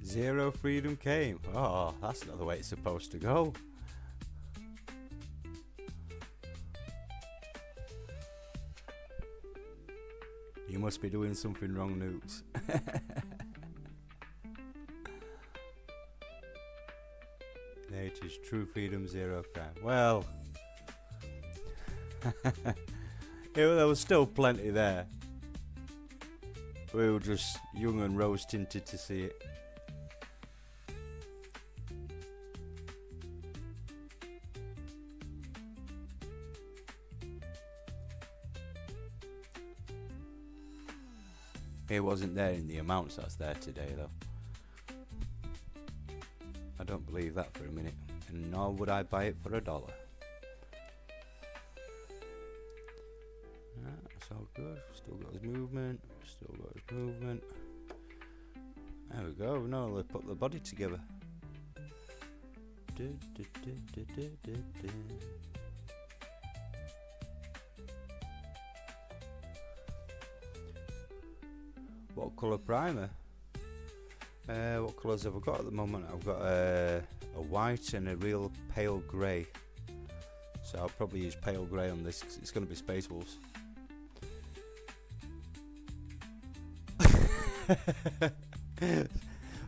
Zero freedom came. Oh, that's not the way it's supposed to go. You must be doing something wrong, Newts. It is true freedom, zero crime. Well, there was still plenty there. We were just young and rose tinted to see it. It wasn't there in the amounts that's there today, though. I don't believe that for a minute, and nor would I buy it for $1. That's all good. Still got his movement. Still got his movement. There we go. Now they put the body together. What colour primer? What colours have I got at the moment? I've got a white and a real pale grey. So I'll probably use pale grey on this because it's going to be Space Wolves.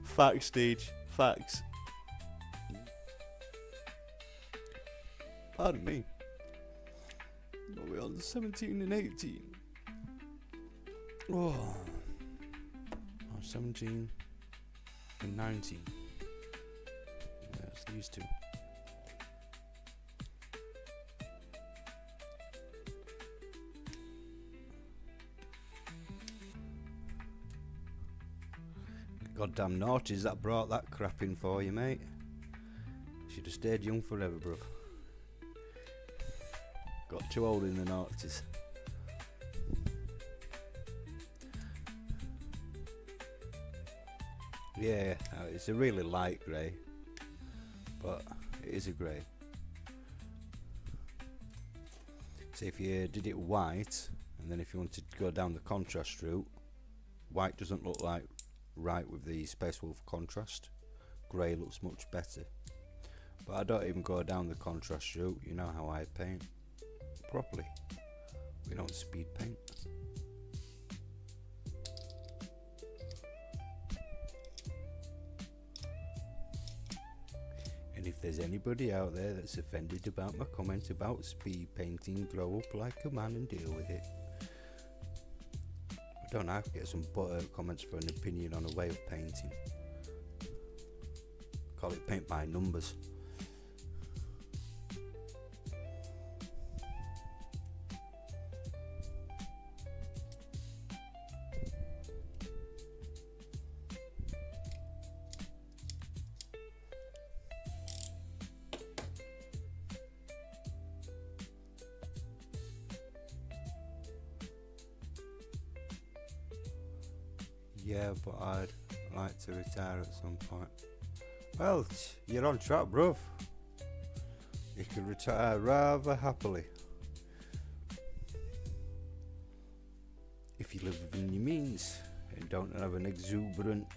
Facts, Djing. Facts. Pardon me. Are we on 17 and 18? Oh. 17 and 19. Yes, these two. Goddamn naughties that brought that crap in for you, mate. Should have stayed young forever, bruv. Got too old in the noughties. Yeah, it's a really light grey, but it is a grey. So if you did it white, and then if you wanted to go down the contrast route, white doesn't look like right with the Space Wolf contrast. Grey looks much better. But I don't even go down the contrast route. You know how I paint properly. We don't speed paint. And if there's anybody out there that's offended about my comment about speed painting, grow up like a man and deal with it. I don't have to get some comments for an opinion on a way of painting. Call it paint by numbers. Yeah, but I'd like to retire at some point. Well, you're on track, bruv. You can retire rather happily. If you live within your means and don't have an exuberant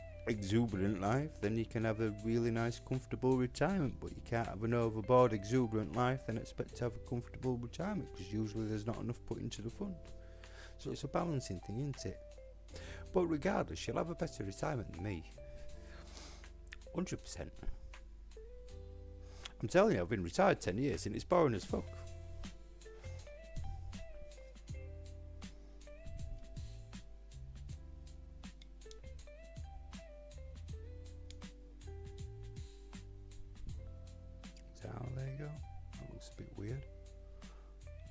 life, then you can have a really nice, comfortable retirement. But you can't have an overboard, exuberant life and expect to have a comfortable retirement, because usually there's not enough put into the fund. So it's a balancing thing, isn't it? But regardless, you'll have a better retirement than me. 100%. I'm telling you, I've been retired 10 years and it's boring as fuck. So there you go. That looks a bit weird.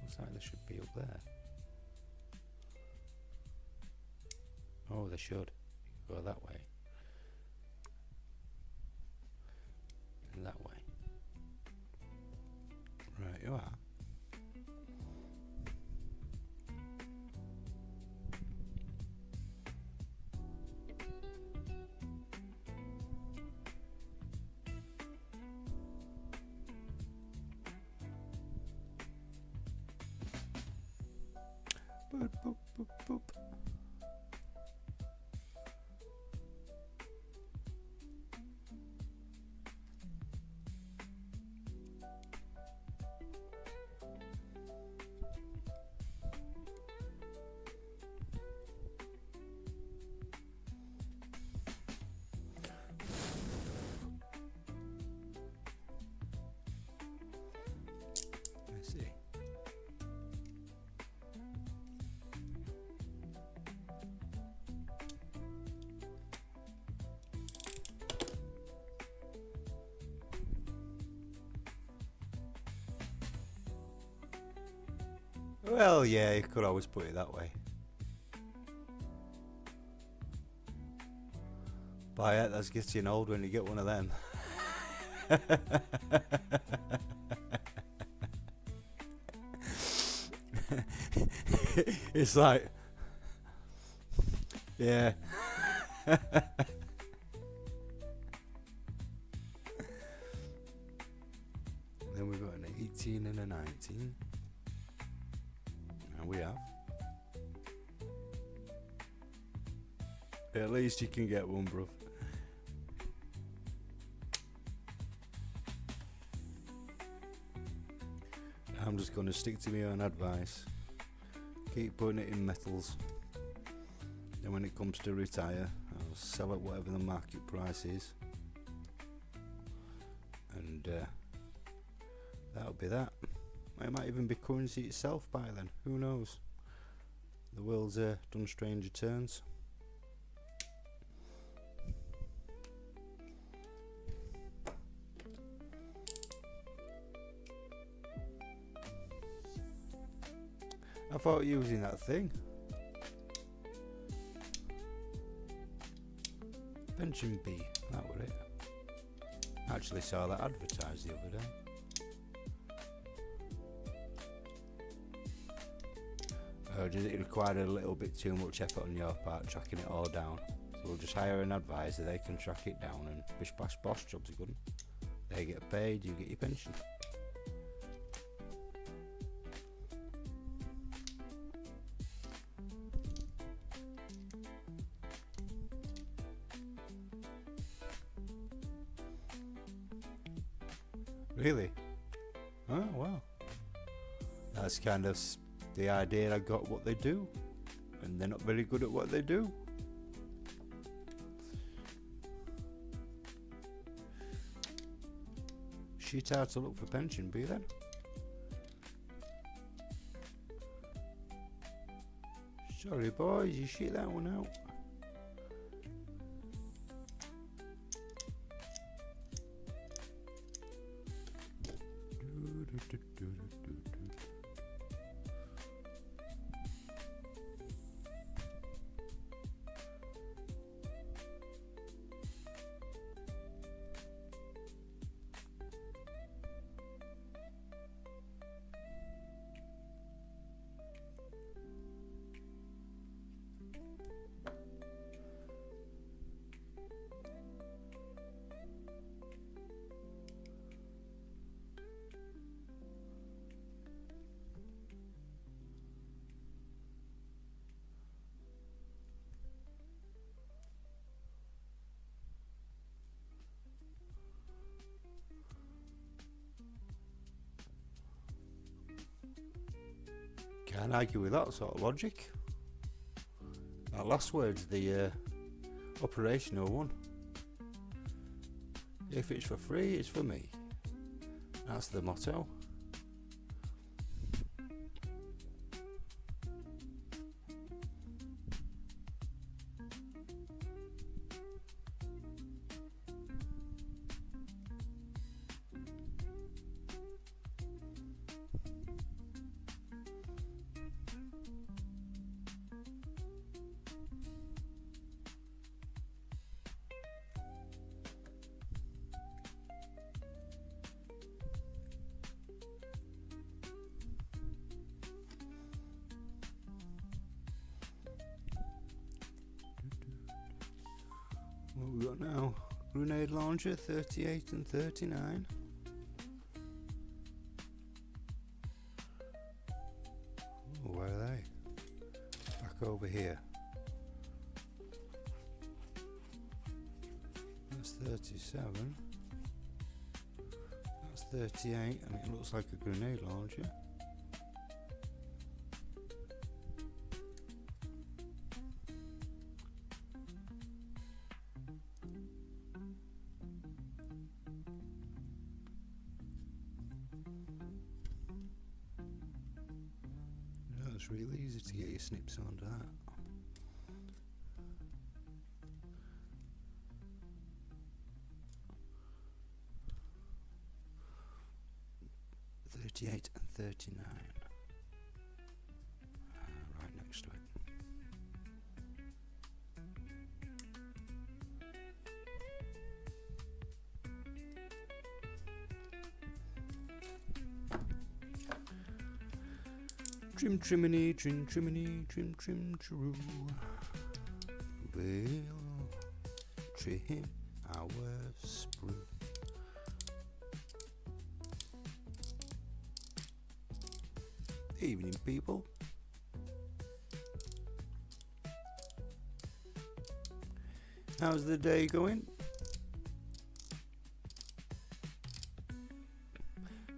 Looks like they should be up there. Oh, they should. Go that way. And that way. Right, you are. Boop, boop, boop, boop. I see. Well, yeah, you could always put it that way. But yeah, that's getting old when you get one of them. It's like, yeah. Then we've got an 18 and a 19. And we have. At least you can get one, bruv. I'm just going to stick to my own advice. Keep putting it in metals. And when it comes to retire, I'll sell at whatever the market price is. And that'll be that. It might even be currency itself by then. Who knows? The world's done stranger turns. I thought using that thing. pension be? That were it. Actually saw that advertised the other day. Or did it require a little bit too much effort on your part tracking it all down? So we'll just hire an advisor, they can track it down, and bish bash boss, jobs are good. They get paid, you get your pension. Really? Oh, well. That's kind of the idea I got what they do. And they're not very good at what they do. Shit how to look for pension, be then. Sorry boys, you shit that one out. Can't argue with that sort of logic. That last word's the operational one. If it's for free, it's for me. That's the motto. What we got now? Grenade launcher 38 and 39. Oh, where are they? Back over here. That's 37. That's 38, and it looks like a grenade launcher. It's really easy to get your snips onto that. $38 and $39. Right next to it. Trim triminy, trim triminy, trim trim true. We'll trim our sprue. Evening, people. How's the day going?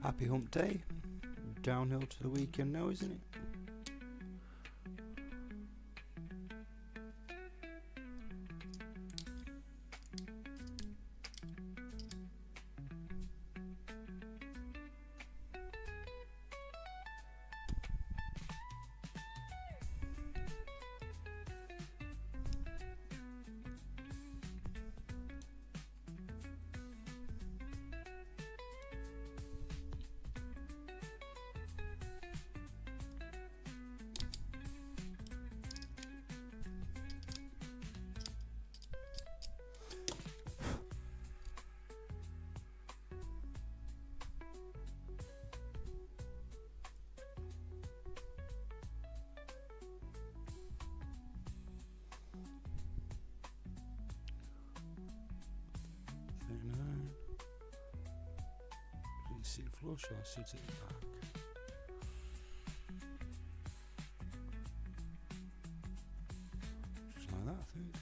Happy hump day. Downhill to the weekend now, isn't it? sit flush or sit at the back? Just like that, I think.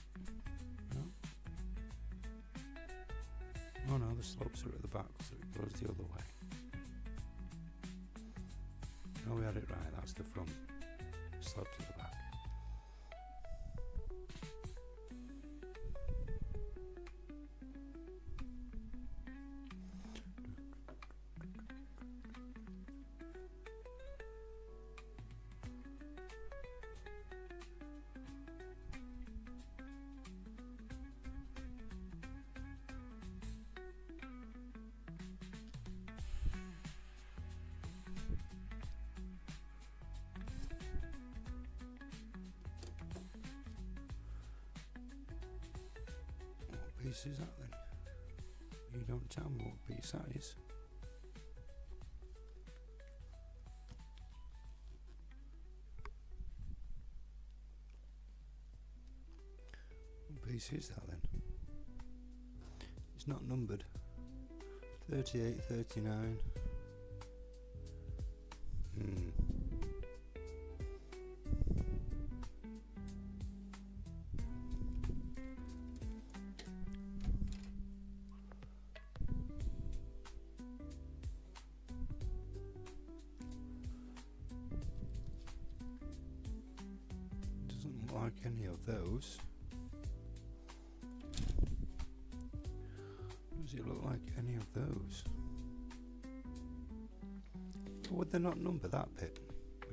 No? Oh no, the slopes are at the back, so it goes the other way. Oh, we had it right, that's the front. Slopes at the back. What piece is that then? You don't tell me what piece that is. What piece is that then? It's not numbered. 38, 39. Doesn't look like any of those. Does it look like any of those? Or would they not number that bit?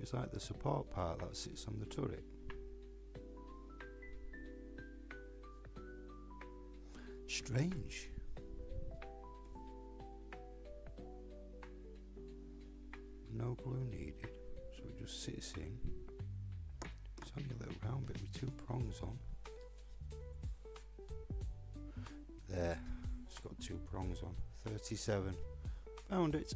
It's like the support part that sits on the turret. Strange. No glue needed, so it just sits in. It's only a little round bit with 2 prongs on. There, it's got 2 prongs on. 37. Found it.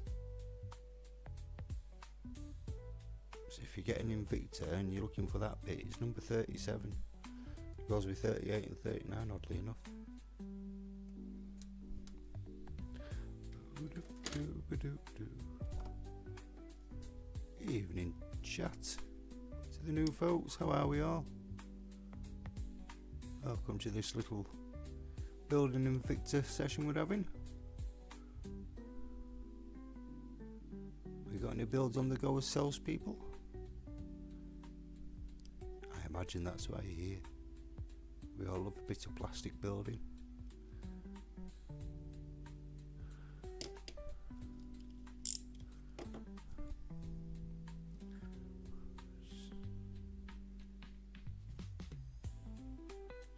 So if you get an Invicta and you're looking for that bit, it's number 37. It goes with 38 and 39, oddly enough. Evening chat to the new folks. How are we all? Welcome to this little building Invicta session we're having. We got any builds on the go as salespeople? I imagine that's why you're here. We all love a bit of plastic building.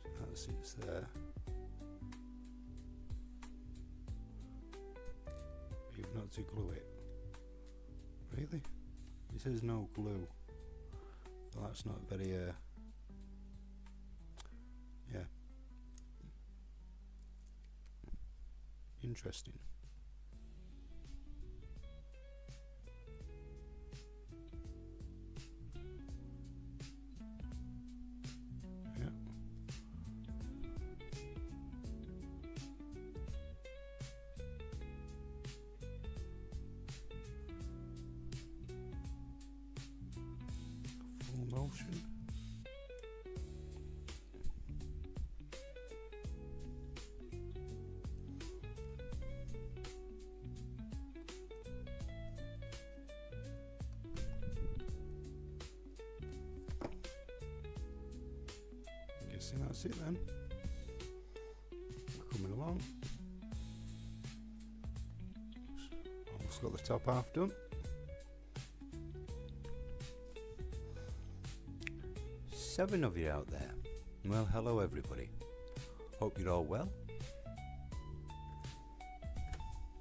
So that's it there. You've not to glue it. Really? It says no glue. Well, that's not very yeah, interesting. Yeah. Full motion. Guessing that's it then. Coming along. Almost got the top half done. Seven of you out there. Well, hello everybody. Hope you're all well.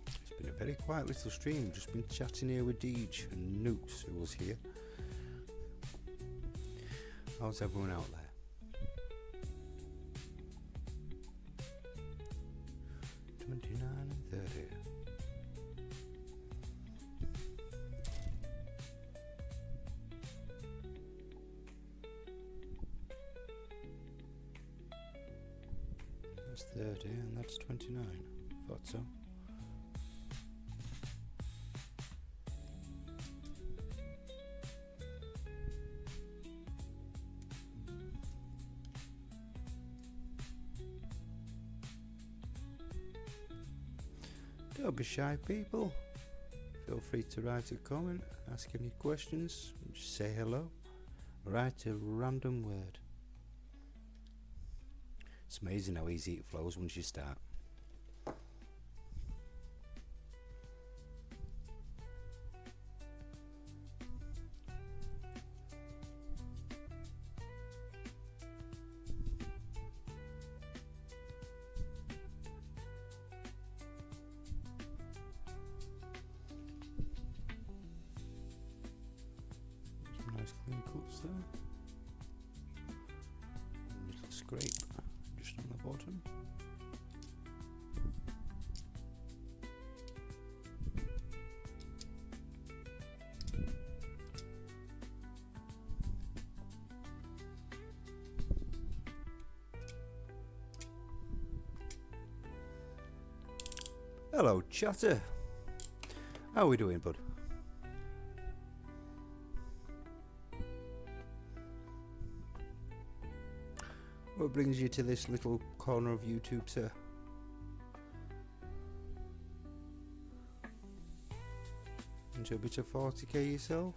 It's been a very quiet little stream. Just been chatting here with Djing and Nukes, who was here. How's everyone out there? And 30. That's 30 and that's 29. Thought so. Don't be shy, people. Feel free to write a comment, ask any questions, just say hello, write a random word. It's amazing how easy it flows once you start. Nice clean cuts there. A little scrape just on the bottom. Hello, chatter. How are we doing, bud? What brings you to this little corner of YouTube, sir? Into a bit of 40k yourself?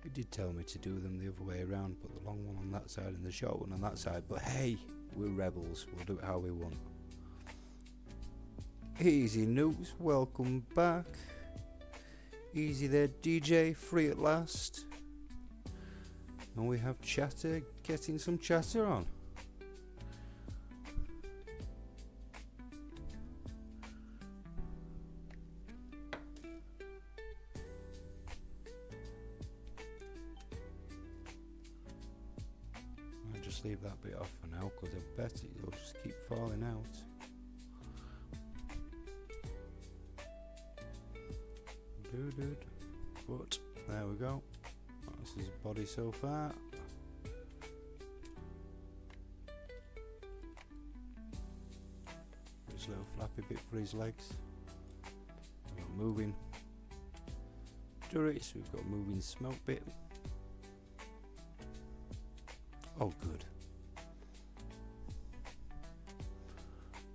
You did tell me to do them the other way around, put the long one on that side and the short one on that side, but hey, we're rebels, we'll do it how we want. Easy Noobs, welcome back. Easy there, DJ, free at last. And we have chatter, getting some chatter on. Leave that bit off for now because I bet it'll just keep falling out. But there we go. That's his body so far. This little flappy bit for his legs. We've got moving turrets, we've got moving smoke bit. Oh good.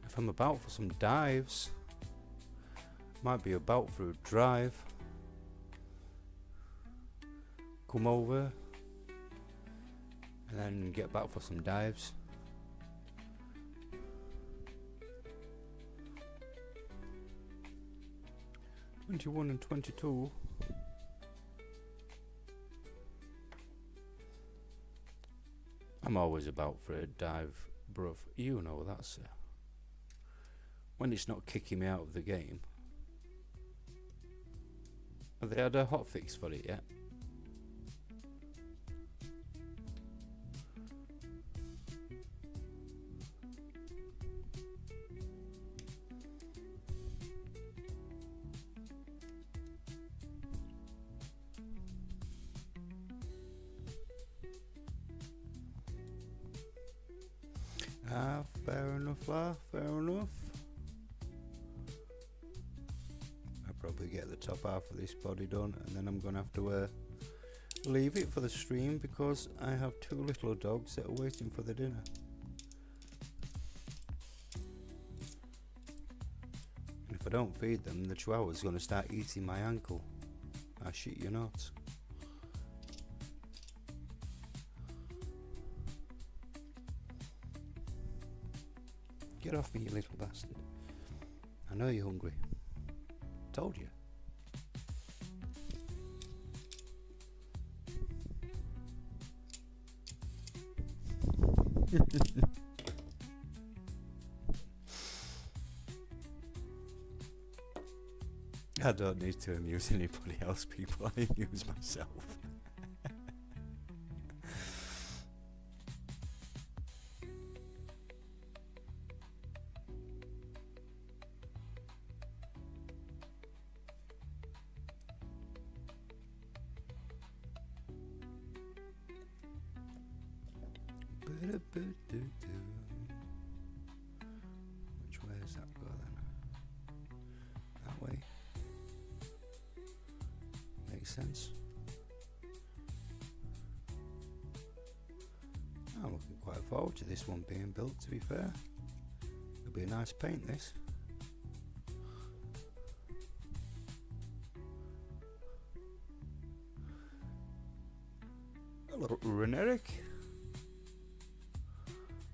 If I'm about for some dives, might be about for a drive, come over and then get back for some dives. '21 and '22. I'm always about for a dive, bruv. You know that, sir. When it's not kicking me out of the game. Have they had a hotfix for it yet? Fair enough, fair enough. I'll probably get the top half of this body done and then I'm going to have to leave it for the stream because I have two little dogs that are waiting for the dinner. And if I don't feed them, the chihuahua's going to start eating my ankle. I shit you not. Get off me, you little bastard. I know you're hungry. Told you. I don't need to amuse anybody else, people. I amuse myself. Which way does that go then? That way. Makes sense. I'm looking quite forward to this one being built, to be fair. It'll be a nice paint, this. Hello, Reneric.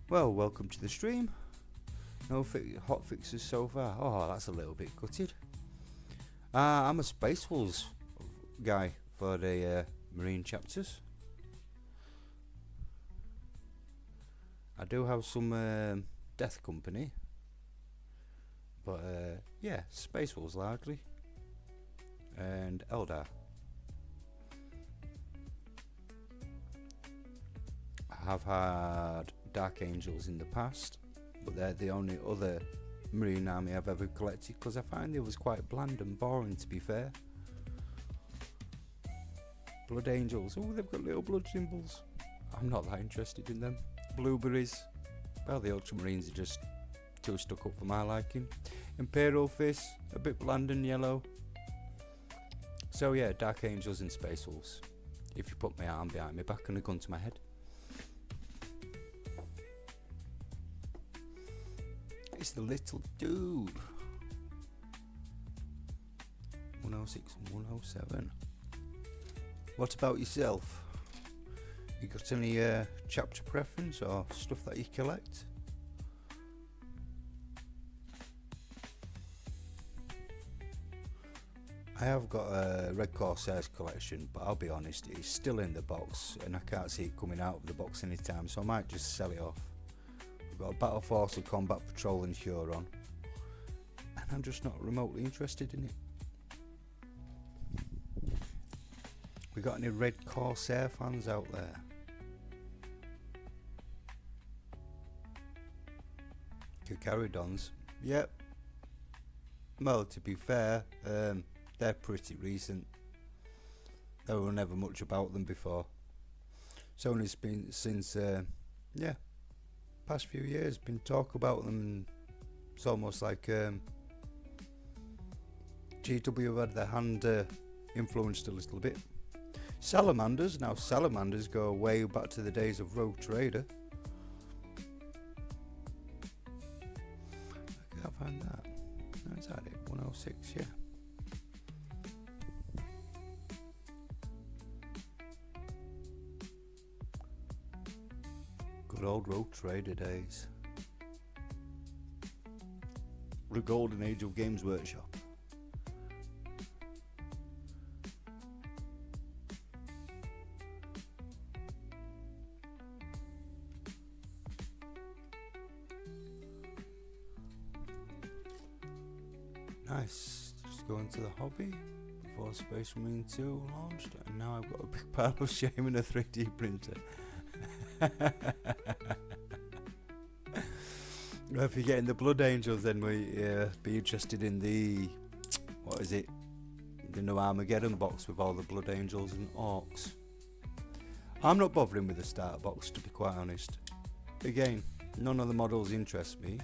Well, welcome to the stream. No hot fixes so far. Oh, that's a little bit gutted. I'm a Space Wolves guy for the marine chapters. I do have some Death Company, but yeah, Space Wolves largely, and Adhd. I have had Dark Angels in the past, but they're the only other marine army I've ever collected because I find it was quite bland and boring, to be fair. Blood Angels, oh, they've got little blood symbols. I'm not that interested in them. Blueberries, well, the Ultramarines are just too stuck up for my liking. Imperial Fists, a bit bland and yellow. So yeah, Dark Angels and Space Wolves. If you put my arm behind my back and a gun to my head. It's the little dude. 106 and 107. What about yourself? You got any chapter preference or stuff that you collect? I have got a Red Corsairs collection, but I'll be honest, it's still in the box and I can't see it coming out of the box anytime, so I might just sell it off. I've got a Battle Force, a Combat Patrol and Huron, and I'm just not remotely interested in it. We got any Red Corsair fans out there? Carcharodons, yep. Well, to be fair, they're pretty recent. There were never much about them before. It's only been since, yeah, past few years, been talk about them, and it's almost like GW had their hand influenced a little bit. Salamanders, now salamanders go way back to the days of Rogue Trader. I can't find that. No, is that it? 106, yeah. Good old Rogue Trader days. The golden age of Games Workshop. Nice. Just going to the hobby before Space Marine 2 launched, and now I've got a big pile of shame in a 3D printer. Well, if you're getting the Blood Angels, then we be interested in the, what is it, the new Armageddon box with all the Blood Angels and Orcs. I'm not bothering with the starter box, to be quite honest. Again, none of the models interest me.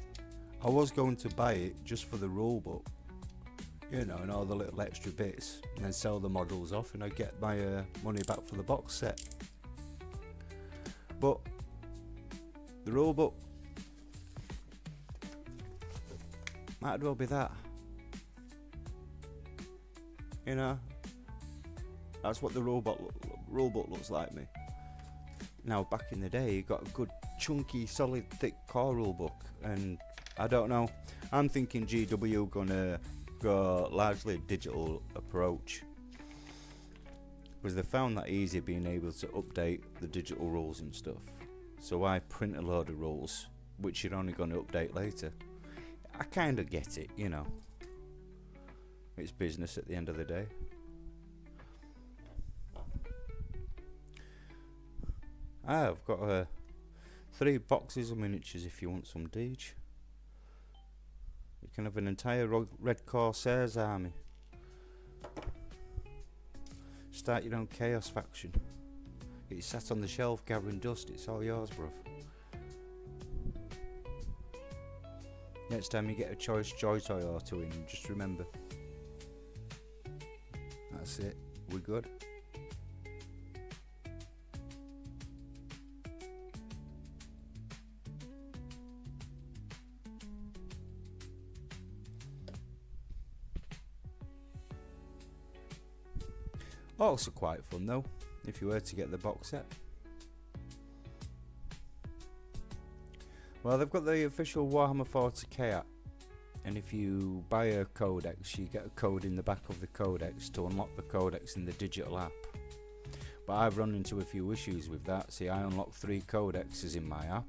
I was going to buy it just for the rulebook, you know, and all the little extra bits, and then sell the models off and I'd get my money back for the box set. But the rulebook might as well be that, you know. That's what the rulebook looks like me. Now, back in the day, you got a good chunky solid thick core rulebook, and I don't know, I'm thinking GW gonna go largely digital approach, because they found that easy being able to update the digital rules and stuff. So why print a load of rules which you're only going to update later? I kind of get it, you know. It's business at the end of the day. I've got 3 boxes of miniatures if you want some Djing. You can have an entire Red Corsairs army. Start your own Chaos faction. It's sat on the shelf gathering dust, it's all yours, bruv. Next time you get a choice Joy Toy or two in, just remember. That's it. We're good. Also quite fun though, if you were to get the box set. Well, they've got the official Warhammer 40k app, and if you buy a codex, you get a code in the back of the codex to unlock the codex in the digital app. But I've run into a few issues with that. See, I unlocked 3 codexes in my app,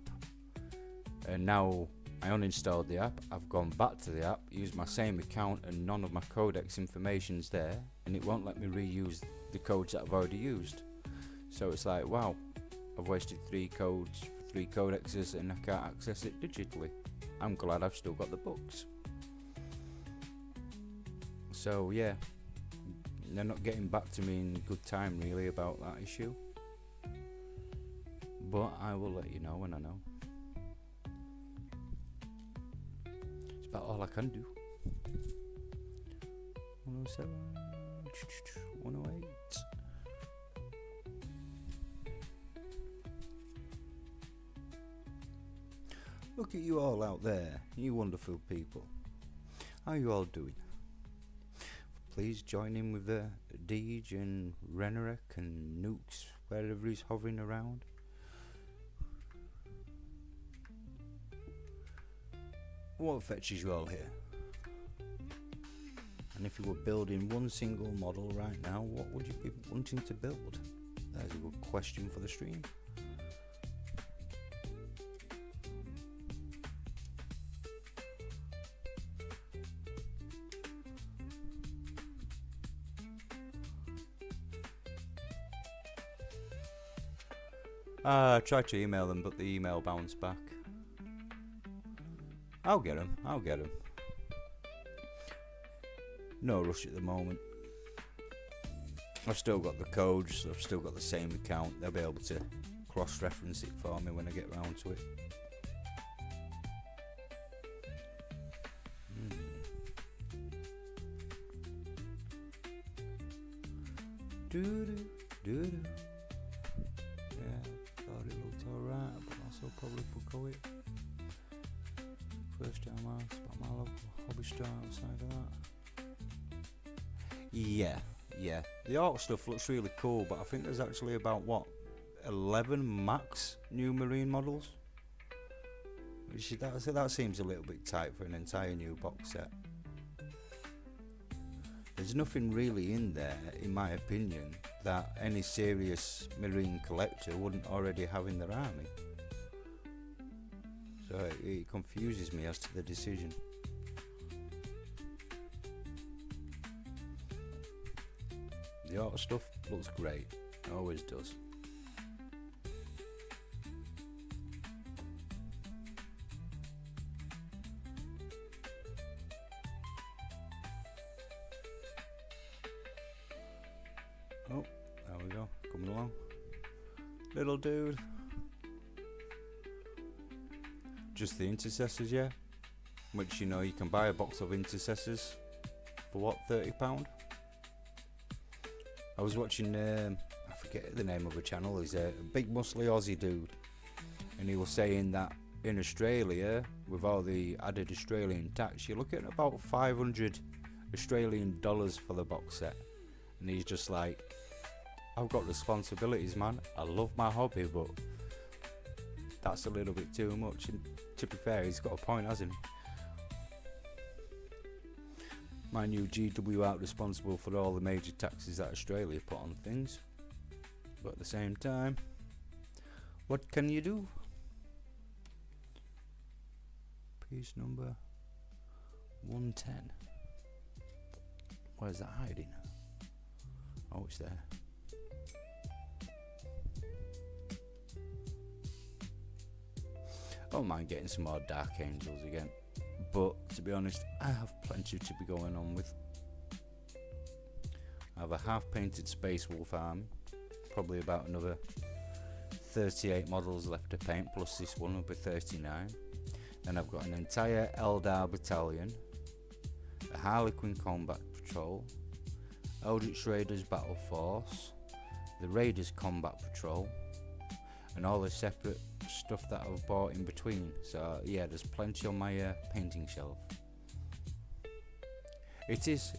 and now I uninstalled the app, I've gone back to the app, used my same account, and none of my codex information's there, and it won't let me reuse the codes that I've already used. So it's like, wow, I've wasted 3 codes for 3 codexes and I can't access it digitally. I'm glad I've still got the books. So yeah, they're not getting back to me in good time really about that issue, but I will let you know when I know. It's about all I can do. 107, 108. Look at you all out there, you wonderful people. How are you all doing? Please join in with Adhd and Renerick and Nukes, wherever he's hovering around. What fetches you all here? And if you were building one single model right now, what would you be wanting to build? That's a good question for the stream. I tried to email them, but the email bounced back. I'll get them. No rush at the moment. I've still got the codes, I've still got the same account. They'll be able to cross-reference it for me when I get round to it. Doo-doo. Yeah, thought it looked alright, but also probably forgo it. First time I spot my local hobby store outside of that. Yeah. The art stuff looks really cool, but I think there's actually about, what, 11 max new marine models? That seems a little bit tight for an entire new box set. There's nothing really in there, in my opinion, that any serious marine collector wouldn't already have in their army. So it confuses me as to the decision. The art stuff looks great, it always does. Oh, there we go, coming along. Little dude. Just the intercessors, yeah. Which, you know, you can buy a box of intercessors for what, £30? I was watching, I forget the name of the channel, he's a big muscly Aussie dude, and he was saying that in Australia, with all the added Australian tax, you're looking at about 500 Australian dollars for the box set. And he's just like, I've got responsibilities, man. I love my hobby, but that's a little bit too much. And to be fair, he's got a point, hasn't he? My new GW out responsible for all the major taxes that Australia put on things, but at the same time, what can you do? Piece number 110. Where's that hiding? Oh, it's there. I don't mind getting some more Dark Angels again, but to be honest, I have plenty to be going on with. I have a half-painted Space Wolf army, probably about another 38 models left to paint, plus this one will be 39. Then I've got an entire Adhd battalion, a Harlequin combat patrol, Eldritch Raiders battle force, the Raiders combat patrol, and all the separate stuff that I've bought in between. So yeah, there's plenty on my painting shelf. It is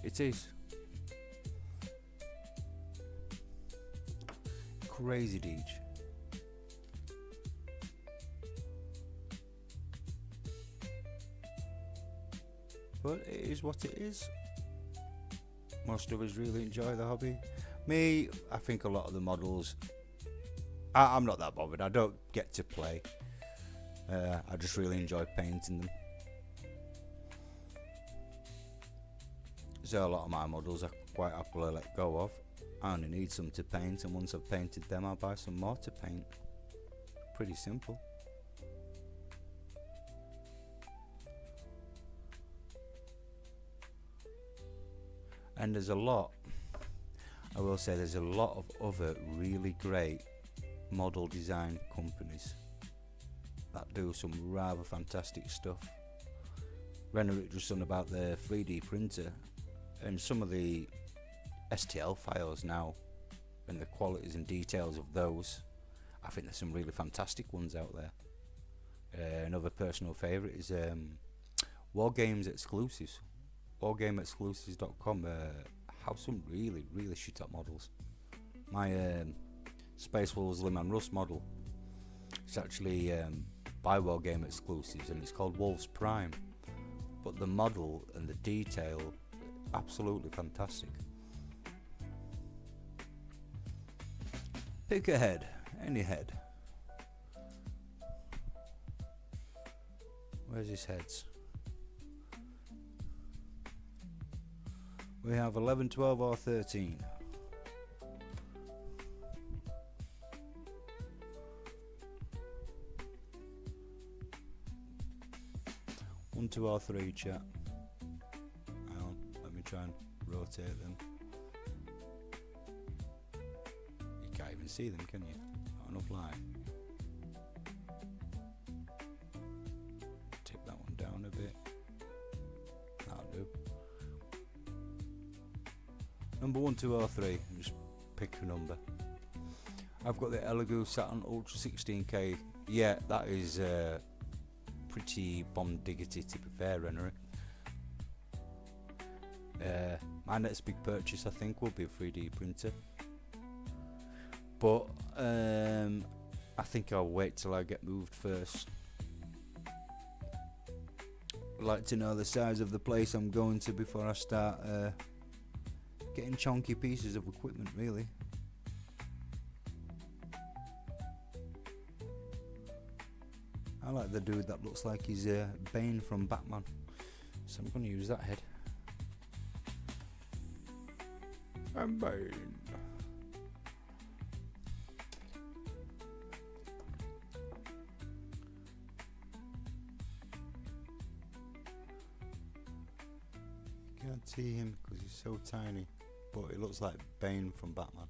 crazy, Djing. But it is what it is. Most of us really enjoy the hobby. Me, I think a lot of the models, I'm not that bothered. I don't get to play. I just really enjoy painting them. So a lot of my models I quite happily let go of. I only need some to paint, and once I've painted them, I'll buy some more to paint. Pretty simple. And there's a lot, I will say there's a lot of other really great model design companies that do some rather fantastic stuff. Renerick just done about the 3D printer, and some of the STL files now and the qualities and details of those, I think there's some really fantastic ones out there. Another personal favourite is Wargames Exclusives. WargameExclusives.com have some really shit up models. My Space Wolves Liman Rust model, it's actually by Wargame Exclusives, and it's called Wolves Prime, but the model and the detail, absolutely fantastic. Pick a head, any head. Where's his heads? We have 11, 12 or 13. One, two or three, chat. Hang on, let me try and rotate them. You can't even see them, can you? Not enough light. Tip that one down a bit. That'll do. Number 1, 2 or 3, just pick a number. I've got the Elegoo Saturn Ultra 16K. Yeah, that is pretty bomb diggity, to be fair, Rennery. My next big purchase, I think, will be a 3D printer. But I think I'll wait till I get moved first. I'd like to know the size of the place I'm going to before I start getting chunky pieces of equipment, really. I like the dude that looks like he's Bane from Batman, so I'm going to use that head. I'm Bane. You can't see him because he's so tiny, but it looks like Bane from Batman.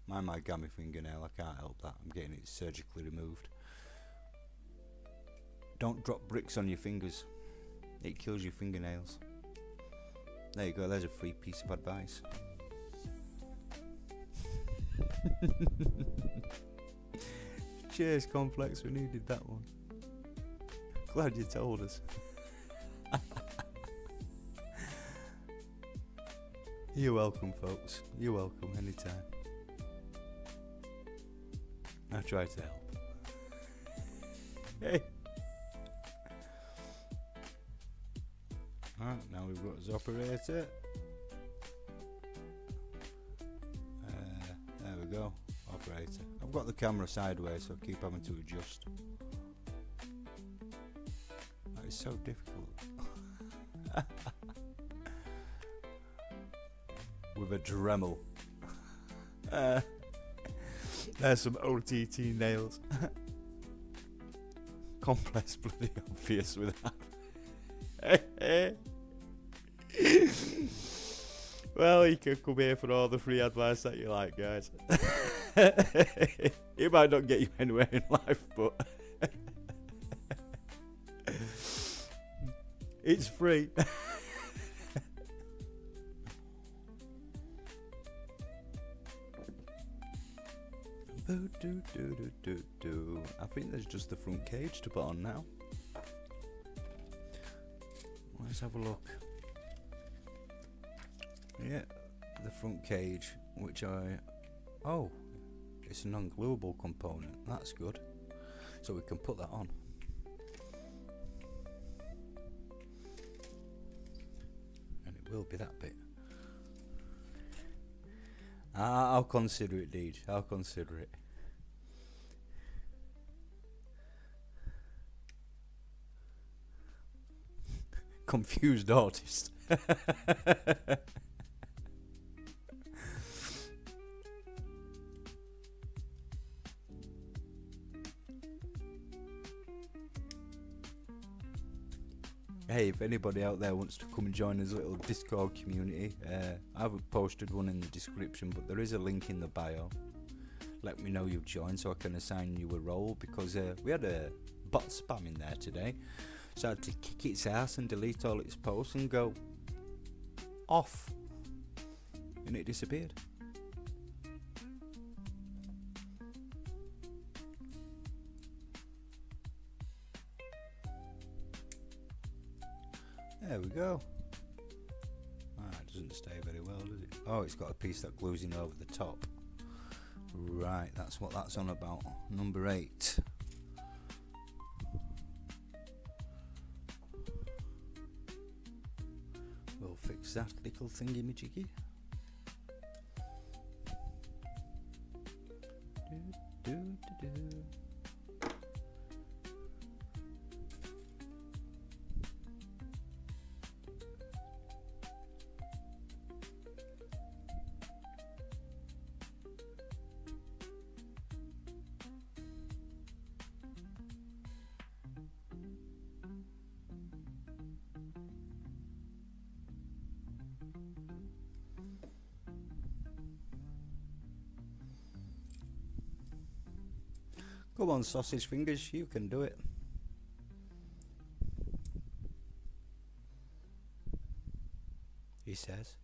My gammy fingernail, I can't help that. I'm getting it surgically removed. Don't drop bricks on your fingers. It kills your fingernails. There you go, there's a free piece of advice. Cheers, Complex, we needed that one. Glad you told us. You're welcome, folks. You're welcome anytime. I try to help. Hey. Alright, now we've got his operator. There we go, operator. I've got the camera sideways, so I keep having to adjust. That is so difficult. With a Dremel. There's some OTT nails. Complex bloody obvious with that. Well, you can come here for all the free advice that you like, guys. It might not get you anywhere in life, but It's free. I think there's just the front cage to put on now. Let's have a look. Yeah, the front cage, which oh, it's a non-gluable component. That's good. So we can put that on. And it will be that bit. I'll consider it, Djing. I'll consider it. Confused Autist. Hey, if anybody out there wants to come and join us little Discord community, I've posted one in the description, but there is a link in the bio. Let me know you've joined so I can assign you a role, because we had a bot spam in there today, so I had to kick its ass and delete all its posts and go off, and it disappeared. There we go. It doesn't stay very well, does it? Oh, it's got a piece that glues in over the top. Right, that's what that's on about. Number 8. We'll fix that little thingy-majiggy. Come on, sausage fingers, you can do it. He says.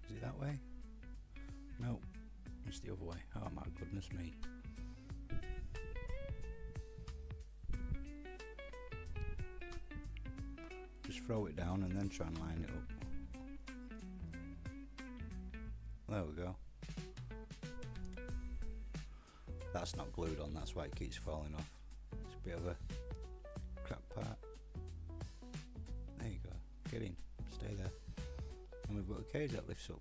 Is it that way? No, it's the other way. Oh my goodness me. Just throw it down and then try and line it up. There we go. That's not glued on, that's why it keeps falling off. It's a bit of a crap part. There you go. Get in. Stay there. And we've got a cage that lifts up.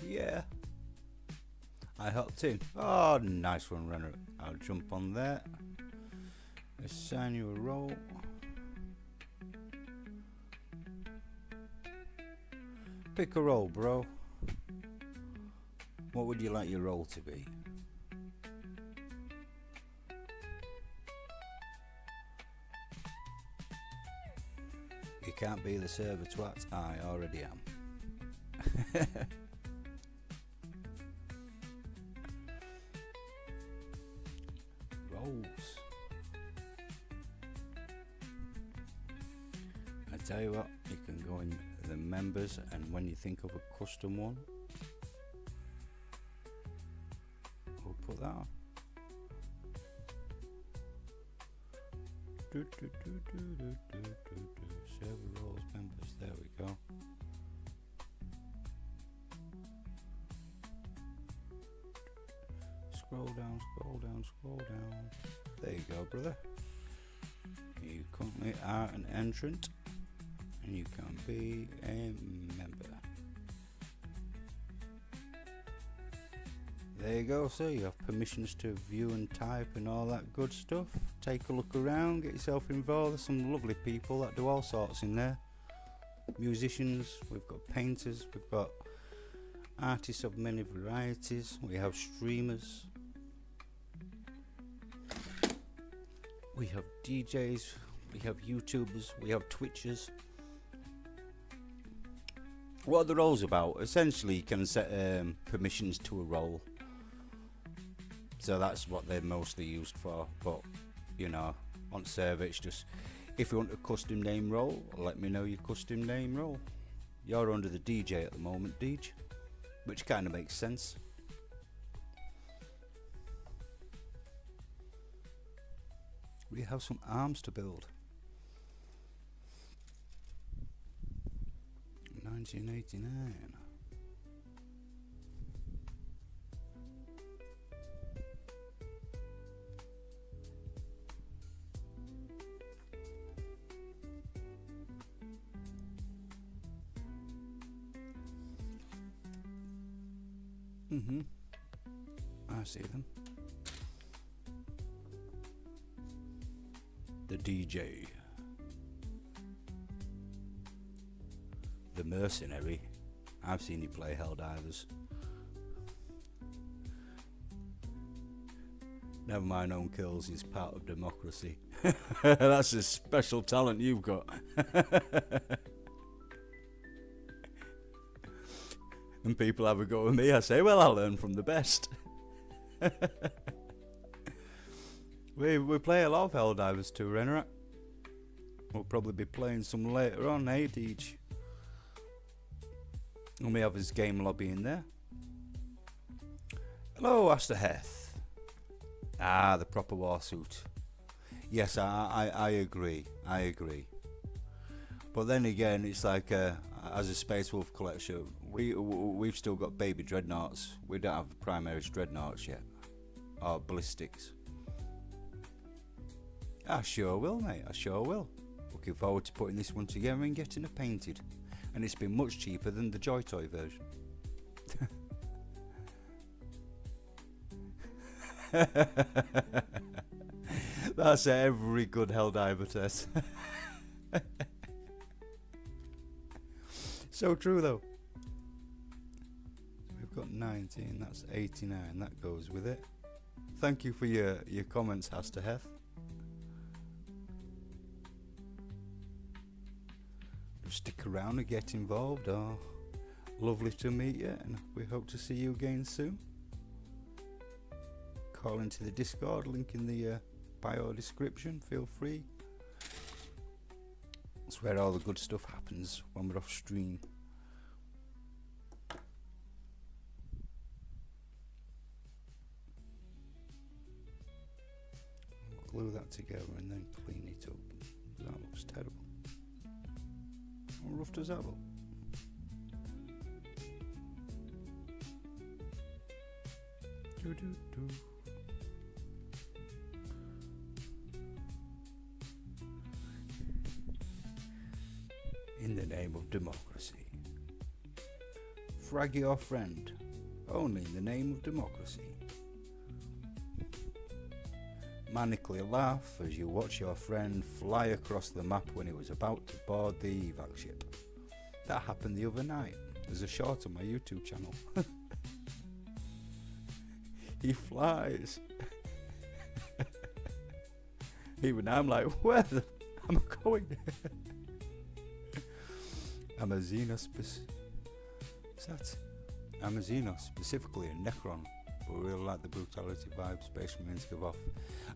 Yeah. I hopped in. Oh, nice one, runner. I'll jump on there. Assign you a role. Pick a role, bro. What would you like your role to be? You can't be the server twat. I already am. Roles. I tell you what, you can go in the members, and when you think of a custom one, we'll put that on. Server roles, members, there we go. Scroll down, scroll down, scroll down. There you go, brother. You currently are an entrant, and you can be a member. There you go, so you have permissions to view and type and all that good stuff. Take a look around, get yourself involved. There's some lovely people that do all sorts in there. Musicians, we've got painters, we've got artists of many varieties, we have streamers, we have DJs, we have YouTubers, we have Twitchers. What are the roles about? Essentially, you can set permissions to a role. So that's what they're mostly used for. But you know, on server it's just, if you want a custom name role, let me know your custom name role. You're under the DJ at the moment, Dj, which kind of makes sense. We have some arms to build. 1989. I see them. The DJ, the mercenary. I've seen you play Helldivers. Never mind, own kills is part of democracy. That's a special talent you've got. And people have a go at me. I say, well, I learn from the best. We play a lot of Helldivers too, Renrat. We'll probably be playing some later on, eh, Dj? And we have his game lobby in there. Hello, Adhd. Ah, the proper warsuit. Yes, I agree. I agree. But then again, it's like as a Space Wolf collector, we've still got baby dreadnoughts. We don't have the Primaris dreadnoughts yet, or ballistics. I sure will, mate. I sure will. Looking forward to putting this one together and getting it painted. And it's been much cheaper than the Joy Toy version. That's every good Helldiver test. So true though. We've got 19, that's 89, that goes with it. Thank you for your comments, Adhd. Stick around and get involved. Oh, lovely to meet you, and we hope to see you again soon. Call into the Discord, link in the bio description, feel free. That's where all the good stuff happens when we're off stream. Glue that together and then clean it up. That looks terrible. How rough does that look? In the name of democracy. Frag your friend. Only in the name of democracy. Manically laugh as you watch your friend fly across the map when he was about to board the evac ship. That happened the other night. There's a short on my YouTube channel. He flies. Even I'm like, where the am I going? I'm a Xenos I'm a Xenos, specifically a Necron. But we really like the brutality vibe Space Marines give off.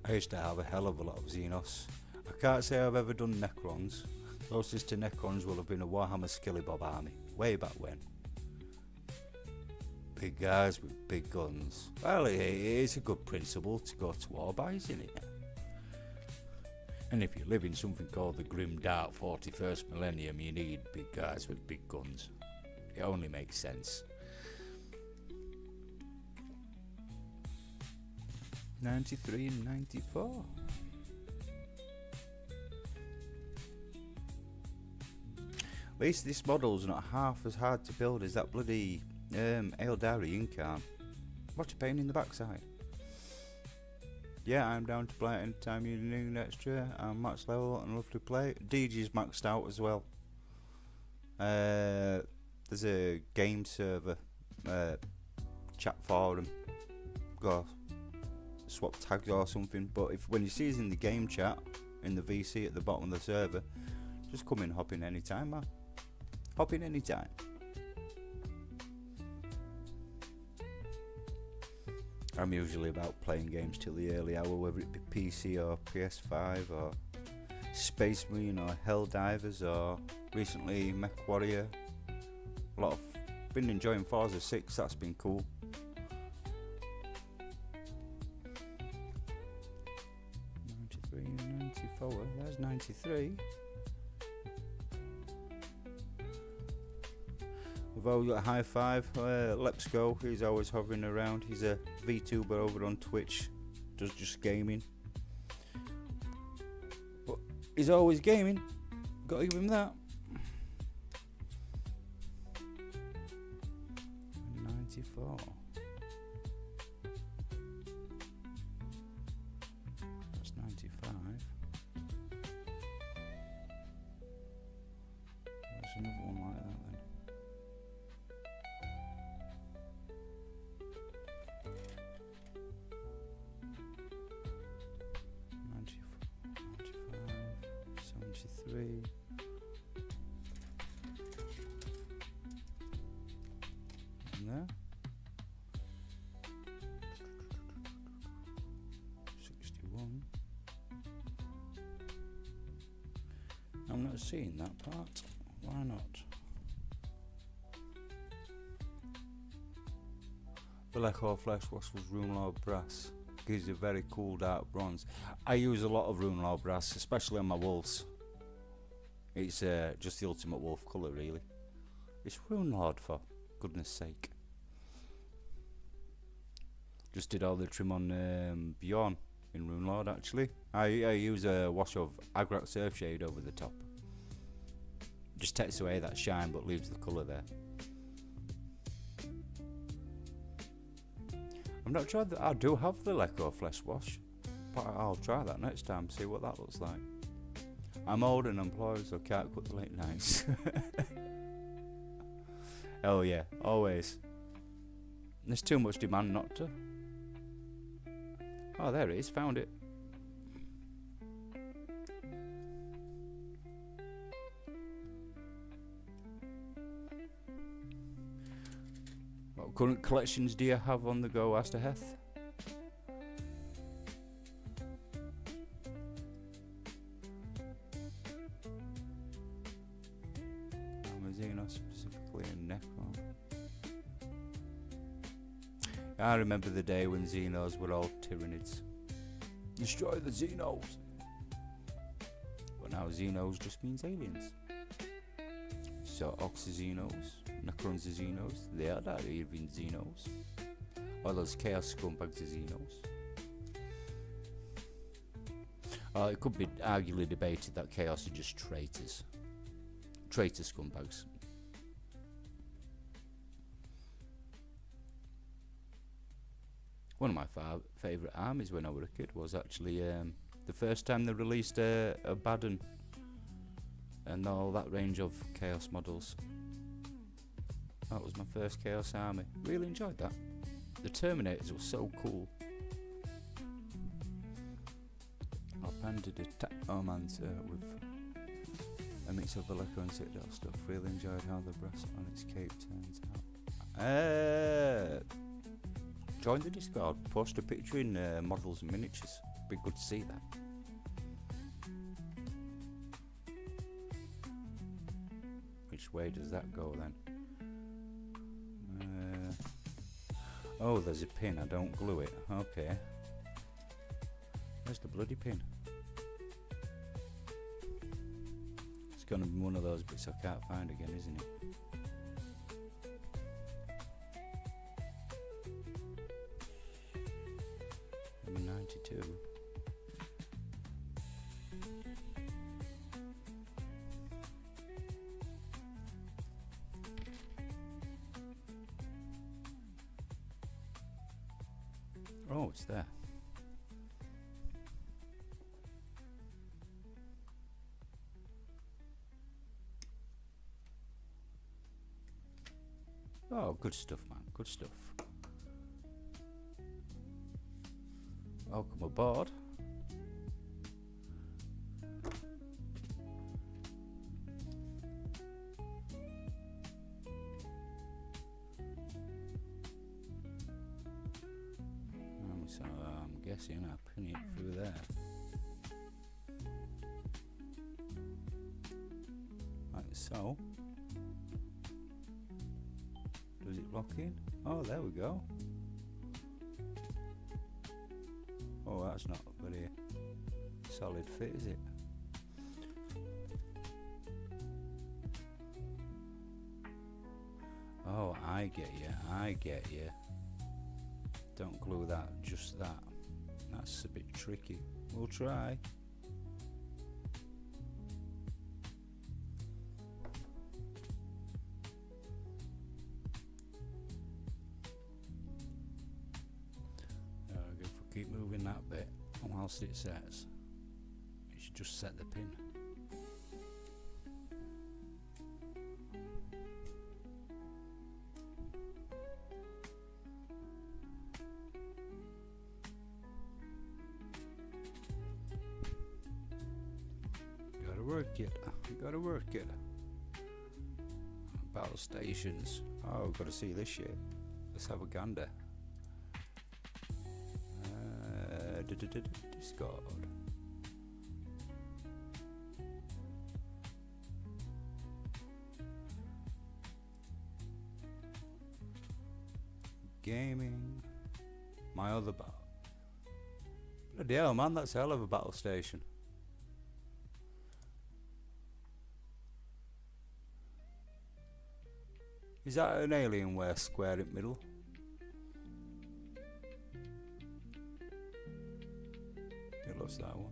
I used to have a hell of a lot of Xenos. I can't say I've ever done Necrons. Closest to Necrons will have been a Warhammer Skillybob army, way back when. Big guys with big guns. Well, it is a good principle to go to war by, isn't it? And if you live in something called the grim dark 41st millennium, you need big guys with big guns. It only makes sense. 93 and 94. At least this model's not half as hard to build as that bloody Adhd Incarn. What a pain in the backside. Yeah, I'm down to play it anytime you need next year. I'm max level and love to play. DG's maxed out as well. There's a game server chat forum. Go swap tags or something, but when you see us in the game chat in the VC at the bottom of the server, just come in, hop in anytime, man. Hop in anytime. I'm usually about playing games till the early hour, whether it be PC or PS5 or Space Marine or Helldivers or recently Mech Warrior. Been enjoying Forza 6, that's been cool. And 94, there's 93. We've always got High Five, Let's Go, he's always hovering around. He's a VTuber over on Twitch, does just gaming. But he's always gaming, gotta give him that. 94. That's 95. There's another one like that then. There. 61. I'm not seeing that part. Why not? The Leco Flesh Wash was Runelord Brass. Gives you a very cool dark bronze. I use a lot of Runelord Brass, especially on my wolves. It's just the ultimate wolf colour, really. It's Runelord, for goodness sake. Just did all the trim on Bjorn in Runelord, actually. I use a wash of Agrat Surfshade over the top. Just takes away that shine but leaves the colour there. I'm not sure that I do have the Leco Flesh Wash, but I'll try that next time, see what that looks like. I'm old and employed, so can't cut the late nights. Oh yeah, always. There's too much demand not to. Oh, there it is, found it. What current collections do you have on the go, Adhd? Xenos specifically and Necron. I remember the day when Xenos were all Tyranids. Destroy the Xenos! But now Xenos just means aliens. So Oxyxenos, Necronxenos, they are not even Xenos. Or those Chaos scumbags are Xenos. It could be arguably debated that Chaos are just traitors. Traitor scumbags. One of my favourite armies when I was a kid was actually the first time they released Abaddon and all that range of Chaos models. That was my first Chaos army. Really enjoyed that. The Terminators were so cool. Upended Tactomancer with a mix of the Leco and Citadel stuff. Really enjoyed how the brass on its cape turns out. Join the Discord, post a picture in models and miniatures. Be good to see that. Which way does that go then? Oh, there's a pin, I don't glue it. Okay. Where's the bloody pin? It's gonna be one of those bits I can't find again, isn't it? Number 92. Oh, it's there. Oh, good stuff, man. Good stuff. Welcome aboard. see, and I pin it through there. Like so. Does it lock in? Oh, there we go. Oh, that's not a very solid fit, is it? Oh, I get you, I get you. Don't glue that, just that. That's a bit tricky. We'll try. If we keep moving that bit, whilst it sets, it should just set the pin. Work it. You gotta work it. Battle stations. Oh, we've got to see this shit. Let's have a gander. Discard. Gaming. My other battle. Bloody hell, man, that's a hell of a battle station. Is that an Alienware square in the middle? It looks that one.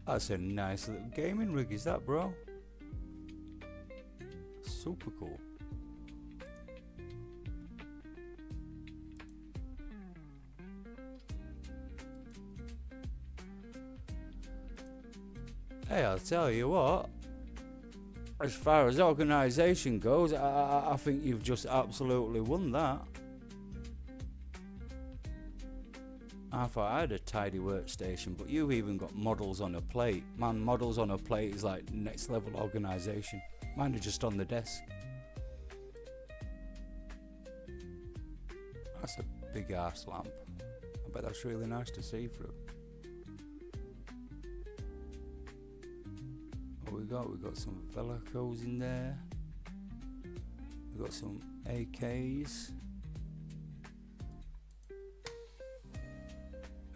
That's a nice little gaming rig, is that, bro? Super cool. Hey, I'll tell you what. As far as organisation goes, I think you've just absolutely won that. I thought I had a tidy workstation, but you've even got models on a plate. Man, models on a plate is like next level organisation. Mine are just on the desk. That's a big ass lamp. I bet that's really nice to see through. We've got some Velocos in there. We've got some AKs.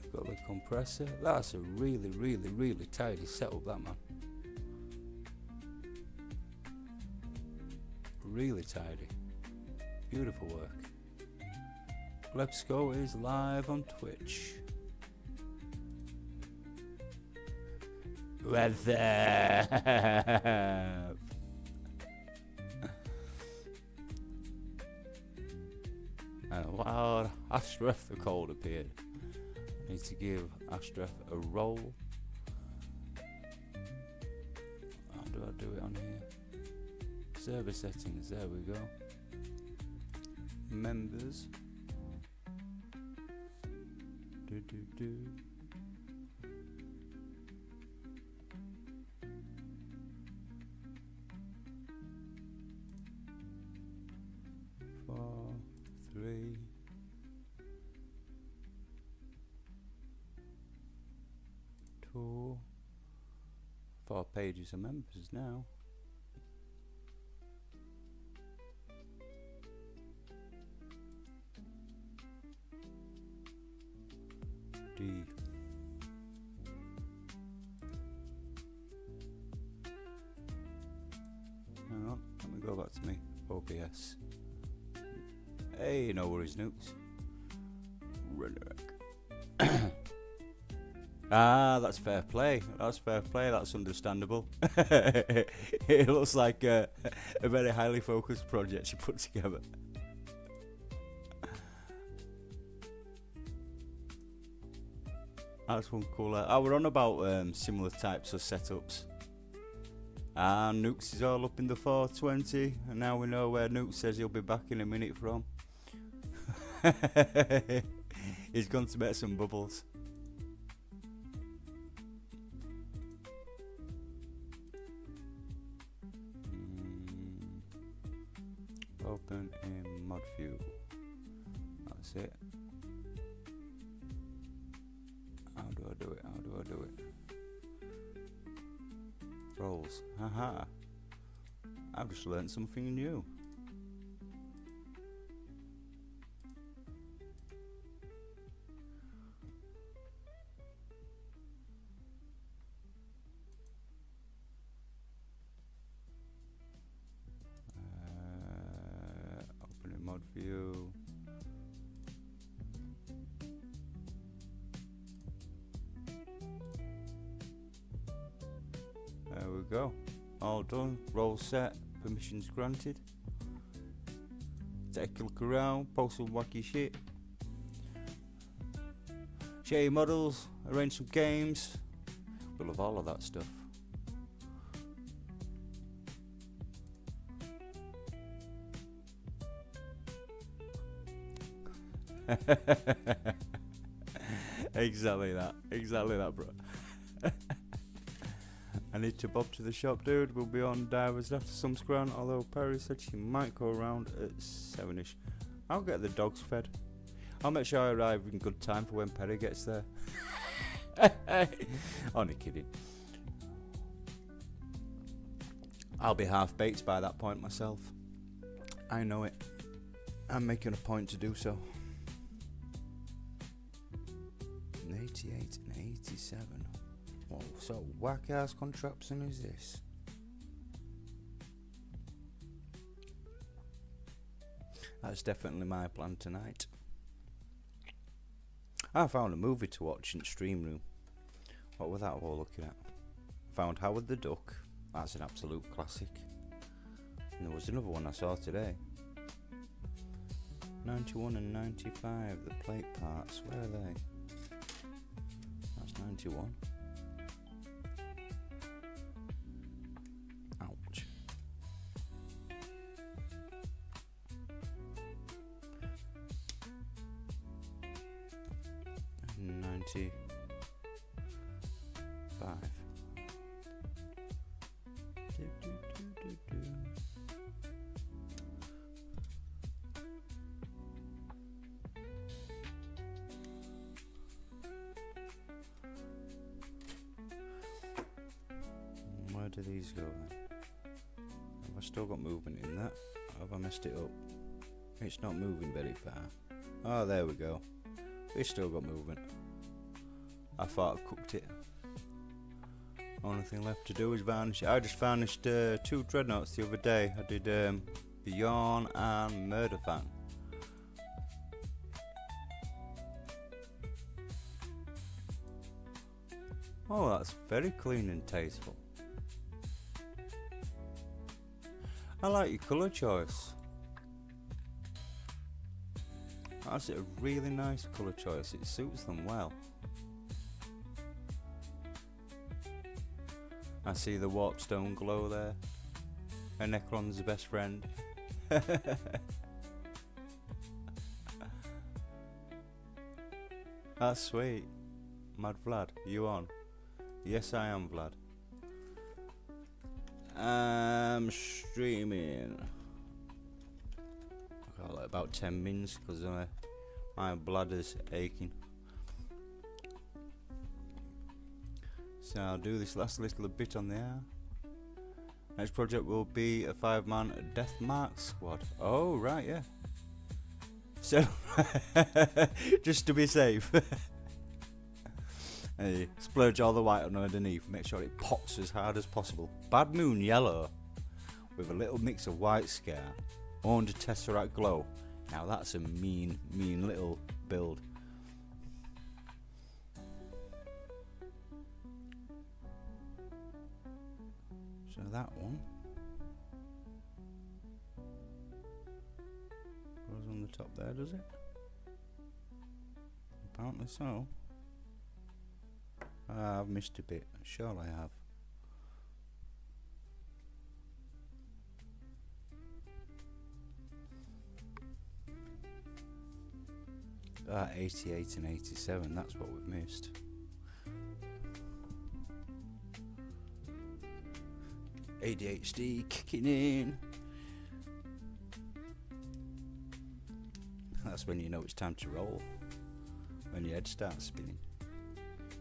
We've got the compressor. That's a really, really, really tidy setup, that, man. Really tidy. Beautiful work. Lebsco is live on Twitch. What's up? And a loud Ashraf the cold appeared. I need to give Ashraf a roll. How do I do it on here? Server settings, there we go. Members. Do. 3 2 4 pages of members now. D. Hang on, let me go back to me OBS. Hey, no worries, Nukes. Ah, that's fair play. That's fair play. That's understandable. It looks like a very highly focused project you put together. That's one cool. We're on about similar types of setups. And Nukes is all up in the 420, and now we know where Nukes says he'll be back in a minute from. He's gone to make some bubbles. Open in mod view. That's it. Gotta do it. Rolls. Haha. I've just learned something new. Opening mod view. There we go. All done. Roll set. Permissions granted. Take a look around. Post some wacky shit. Share your models. Arrange some games. We love all of that stuff. Exactly that, bro. I need to bob to the shop, dude. We'll be on divers after some scran, although Perry said she might go around at 7ish. I'll get the dogs fed. I'll make sure I arrive in good time for when Perry gets there. Only kidding. I'll be half baked by that point myself. I know it. I'm making a point to do so. 88 and 87. What sort of whack ass contraption is this? That's definitely my plan tonight. I found a movie to watch in Stream Room. What was that all looking at? Found Howard the Duck. That's an absolute classic. And there was another one I saw today. 91 and 95, the plate parts. Where are they? That's 91. Ouch. And 95. Where do these go then? Have I still got movement in that? Or have I messed it up? It's not moving very far. Oh, there we go. It's still got movement. I thought I cooked it. Only thing left to do is varnish it. I just varnished 2 dreadnoughts the other day. I did Bjorn and Murder Fan. Oh, that's very clean and tasteful. I like your colour choice. That's a really nice colour choice. It suits them well. I see the warpstone glow there. And Necron's the best friend. That's sweet. Mad Vlad, you on? Yes, I am, Vlad. I'm streaming. I've got like about 10 minutes because my bladder's aching. So I'll do this last little bit on the air. Next project will be a 5-man deathmark squad. Oh, right, yeah. So, just to be safe. Hey, splurge all the white on underneath. Make sure it pops as hard as possible. Bad Moon Yellow. With a little mix of White Scare. Owned Tesseract Glow. Now that's a mean little build. So that one goes on the top there, does it? Apparently so. I've missed a bit. Sure I have. Ah, 88 and 87, that's what we've missed. ADHD kicking in. That's when you know it's time to roll. When your head starts spinning.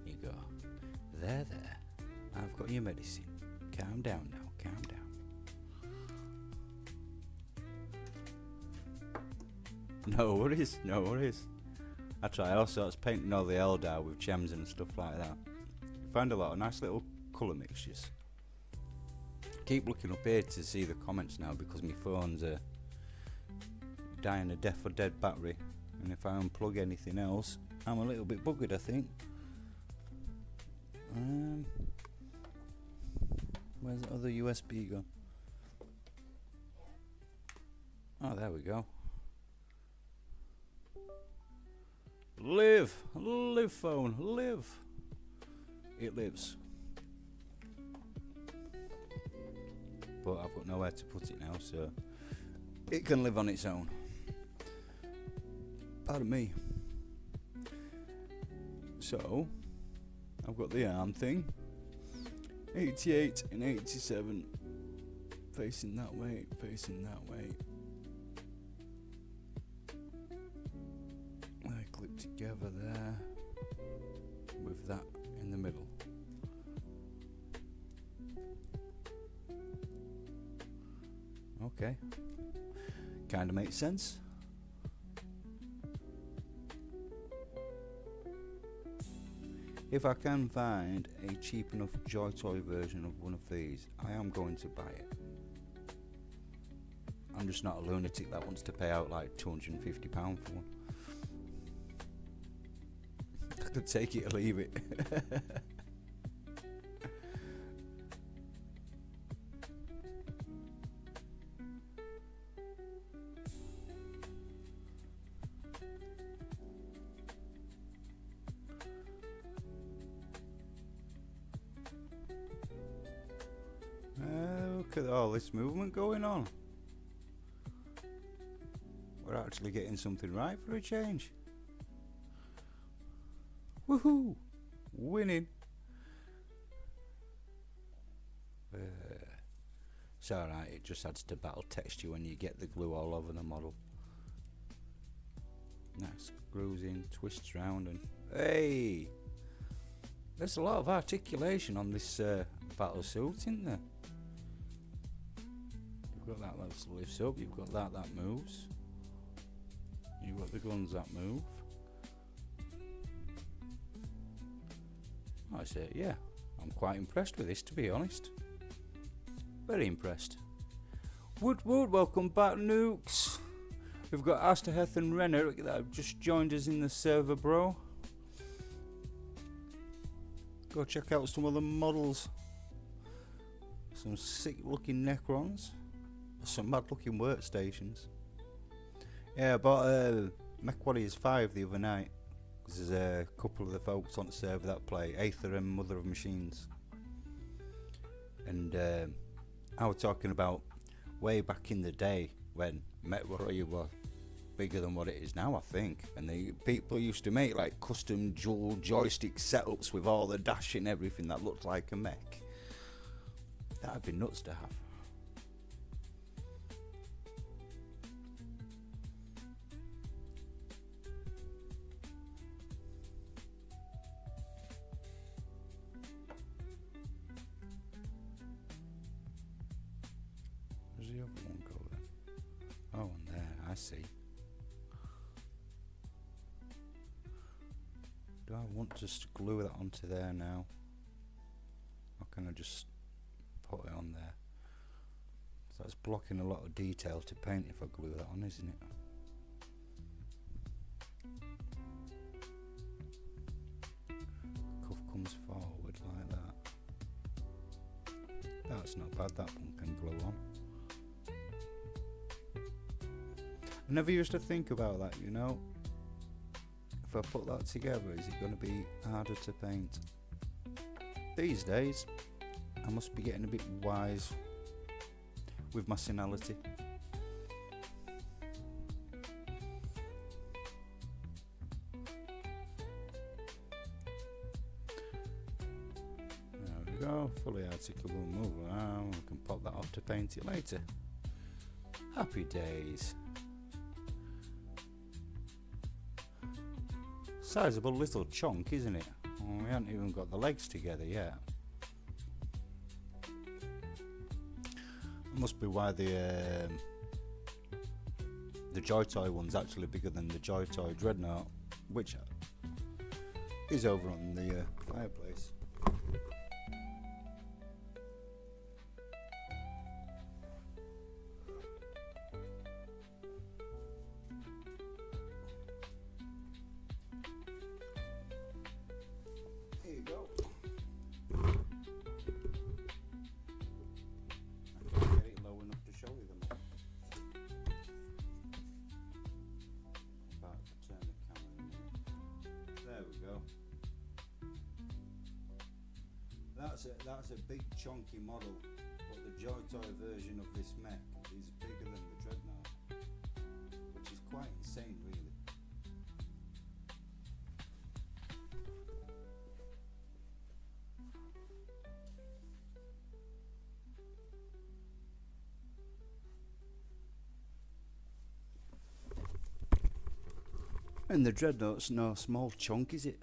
You go, There. I've got your medicine. Calm down now, calm down. No worries, no worries. I try all sorts, painting all the Adhd with gems and stuff like that. Find a lot of nice little colour mixtures. Keep looking up here to see the comments now because my phone's dying a death or dead battery, and if I unplug anything else I'm a little bit buggered, I think. Where's the other USB gone? Oh, there we go. Live phone, live. It lives. But I've got nowhere to put it now, so it can live on its own. Pardon me. So, I've got the arm thing. 88 and 87. Facing that way, facing that way. They're clipped together there. With that in the middle. Okay. Kinda makes sense. If I can find a cheap enough Joy Toy version of one of these, I am going to buy it. I'm just not a lunatic that wants to pay out like £250 for one. I could take it or leave it. Look at all this movement going on. We're actually getting something right for a change. Woohoo! Winning. It's alright, it just adds to battle texture when you get the glue all over the model. Nice. Grooves in, twists round, and hey! There's a lot of articulation on this battle suit, isn't there? You've got that lifts up, you've got that moves. You've got the guns that move. I say, yeah, I'm quite impressed with this, to be honest. Very impressed. Wood, welcome back, Nukes. We've got Adhd and Renner that have just joined us in the server, bro. Go check out some of the models. Some sick looking Necrons. Some mad looking workstations. Yeah, I bought Mech Warriors 5 the other night. There's a couple of the folks on the server that play Aether and Mother of Machines. And I was talking about way back in the day when Mech Warrior was bigger than what it is now, I think. And the people used to make like custom dual joystick setups with all the dash and everything that looked like a mech. That'd be nuts to have. Where's the other one go then? Oh, and there, I see. Do I want to just glue that onto there now? Or can I just put it on there? So that's blocking a lot of detail to paint if I glue that on, isn't it? Cuff comes forward like that. That's not bad, that one can glue on. I never used to think about that, you know. If I put that together, is it going to be harder to paint? These days, I must be getting a bit wise with my senility. There we go, fully articulable move around. We can pop that off to paint it later. Happy days. Sizable little chunk, isn't it? Oh, we haven't even got the legs together yet. Must be why the Joy Toy one's actually bigger than the Joy Toy Dreadnought, which is over on the fireplace. Here you go. Get it low enough to show you them. About to turn the camera in. There we go. That's a big chunky model, but the Joy Toy version of this mech is bigger than the Dreadnought, which is quite insane really. And the Dreadnought's no small chunk, is it?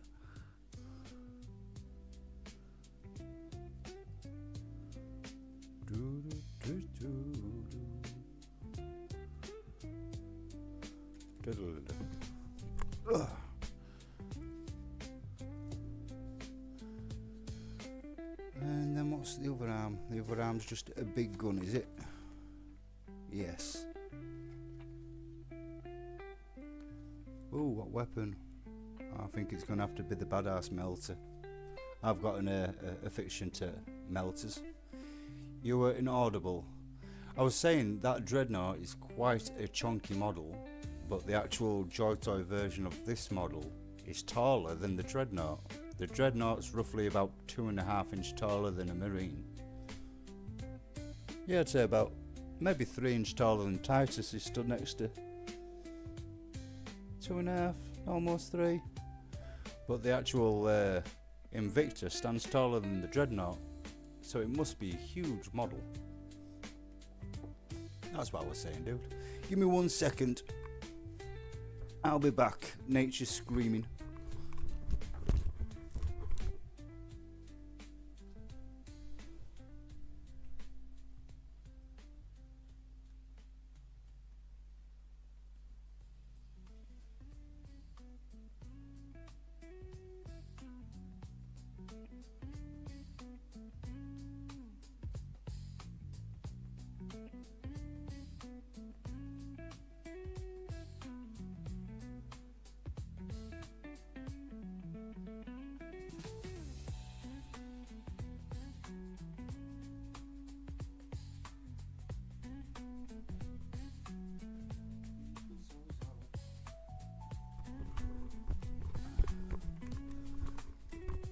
And then what's the other arm? The other arm's just a big gun, is it? Yes. Ooh, what weapon? I think it's going to have to be the badass melter. I've got an affection to melters. You were inaudible. I was saying that Dreadnought is quite a chunky model, but the actual Joy Toy version of this model is taller than the Dreadnought. The Dreadnought's roughly about 2.5 inches taller than a Marine. Yeah, I'd say about maybe 3 inches taller than Titus is stood next to. 2.5, almost 3. But the actual Invicta stands taller than the Dreadnought, so it must be a huge model. That's what I was saying, dude. Give me 1 second. I'll be back. Nature's screaming.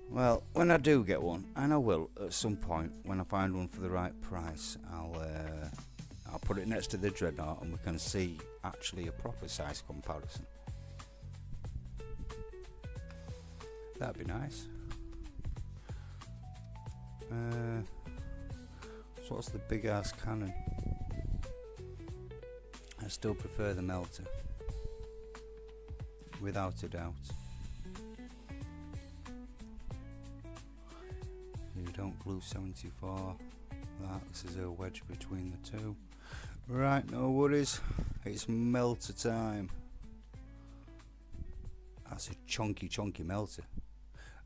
Well, when I do get one, and I will at some point, when I find one for the right price, I'll put it next to the Dreadnought and we can see actually a proper size comparison. That'd be nice. So what's the big ass cannon? I still prefer the melter, without a doubt. You don't glue 74. That is a wedge between the two. Right, no worries. It's melter time. That's a chunky melter.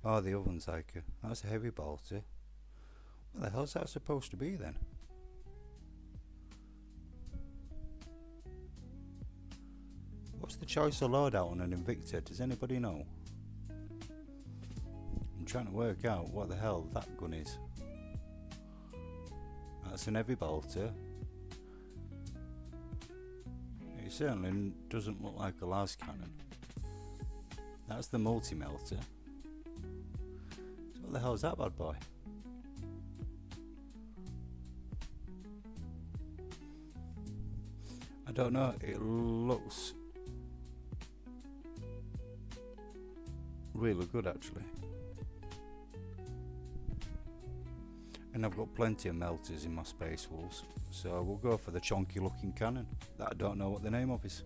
Oh, the oven's like that's a heavy bolter. What the hell's that supposed to be then? What's the choice of loadout on an Invicta? Does anybody know? I'm trying to work out what the hell that gun is. That's an heavy bolter. It certainly doesn't look like a las cannon. That's the multi-melter. So what the hell is that bad boy? I don't know, it looks really good actually. And I've got plenty of melters in my Space Wolves, so we'll go for the chunky looking cannon that I don't know what the name of is.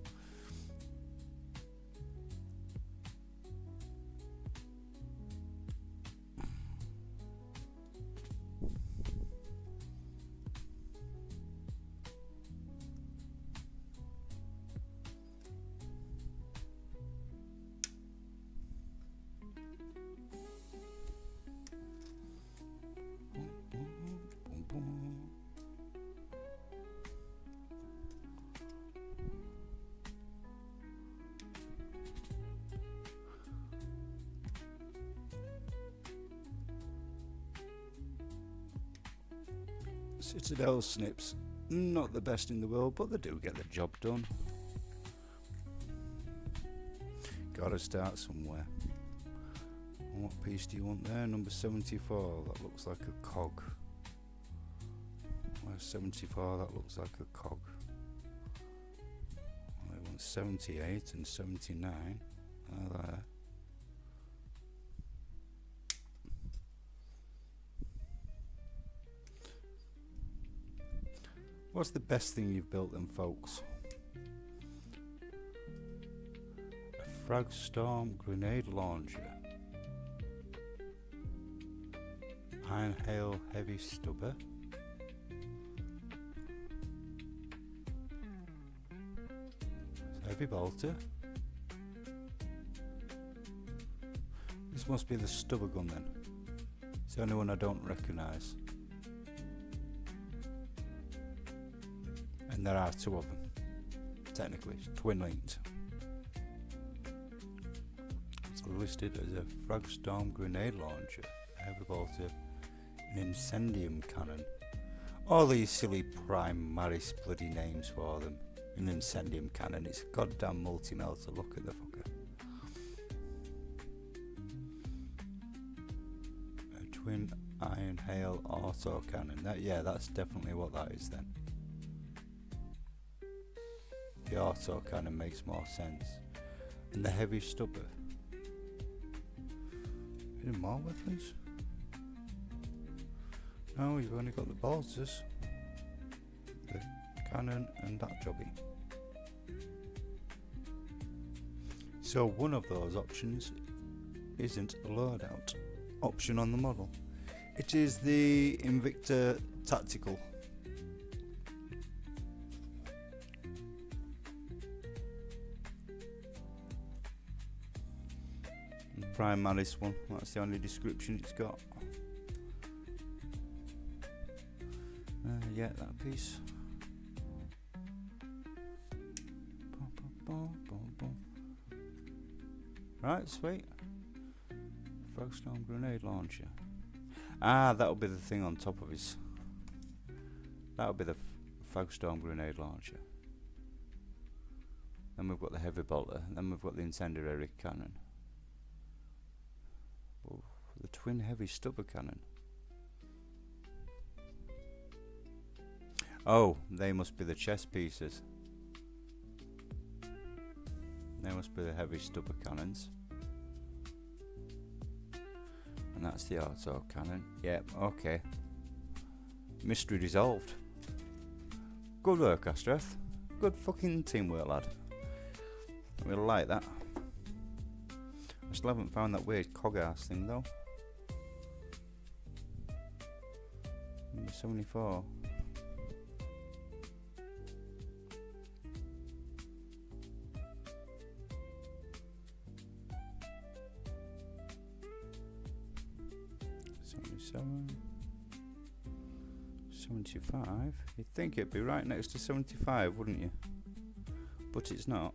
Citadel snips, not the best in the world, but they do get the job done. Gotta start somewhere. And what piece do you want there? Number 74, that looks like a cog. Where's 74? That looks like a cog. I want 78 and 79. There. What's the best thing you've built then, folks? A Fragstorm grenade launcher. Iron Hail heavy stubber. Heavy bolter. This must be the stubber gun then. It's the only one I don't recognise. And there are two of them. Technically, twin linked. It's listed as a Fragstorm grenade launcher, a heavy bolter, an incendium cannon. All these silly prime Maris bloody names for them. An incendium cannon, it's a goddamn multi-melter, look at the fucker. A twin iron hail auto cannon. That's definitely what that is then. The auto cannon makes more sense. And the heavy stubber. Any more weapons? No, you've only got the bolters, the cannon and that jobby. So one of those options isn't a loadout option on the model. It is the Invicta Tactical. Prime Malice one, that's the only description it's got. Yeah, that piece. Right, sweet. Fragstorm grenade launcher. That'll be the thing on top of his. That'll be the Fragstorm grenade launcher. Then we've got the heavy bolter. Then we've got the incendiary cannon. Oh, the twin heavy stubber cannon. Oh, they must be the chest pieces. They must be the heavy stubber cannons. And that's the auto cannon. Yep, okay. Mystery resolved. Good work, Astreth. Good fucking teamwork, lad. I really like that. I still haven't found that weird cog ass thing though. Number 74. 75. You'd think it'd be right next to 75, wouldn't you? But it's not.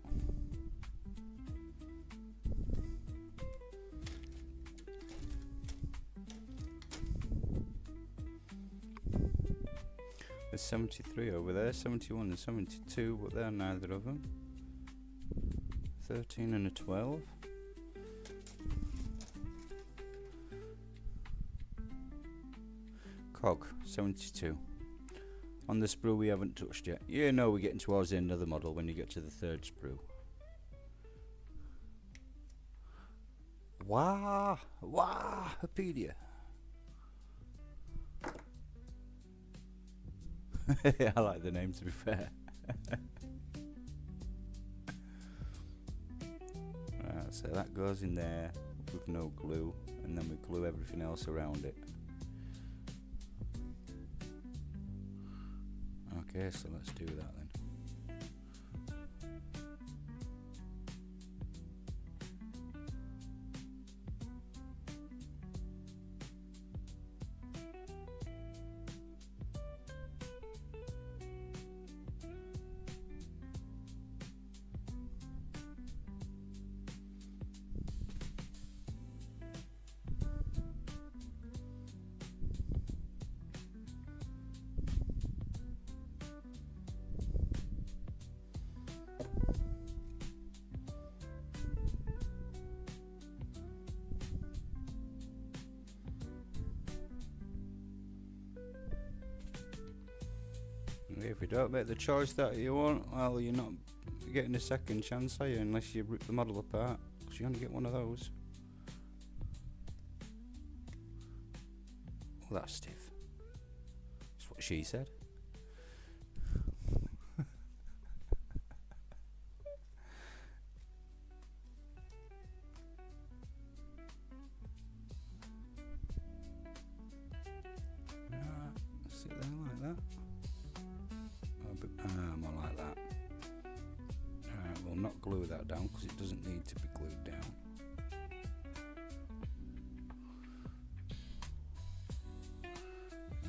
There's 73 over there, 71 and 72, but they're neither of them. 13 and a 12. Cog, 72. On the sprue we haven't touched yet. You know we're getting towards the end of the model when you get to the third sprue. Wahapedia. I like the name, to be fair. Right, so that goes in there with no glue, and then we glue everything else around it. Okay, so let's do that then. If you don't make the choice that you want, well, you're not getting a second chance, are you? Unless you rip the model apart, because you only get one of those. Well, that's stiff. That's what she said. Sit there like that. More like that. We'll not glue that down because it doesn't need to be glued down.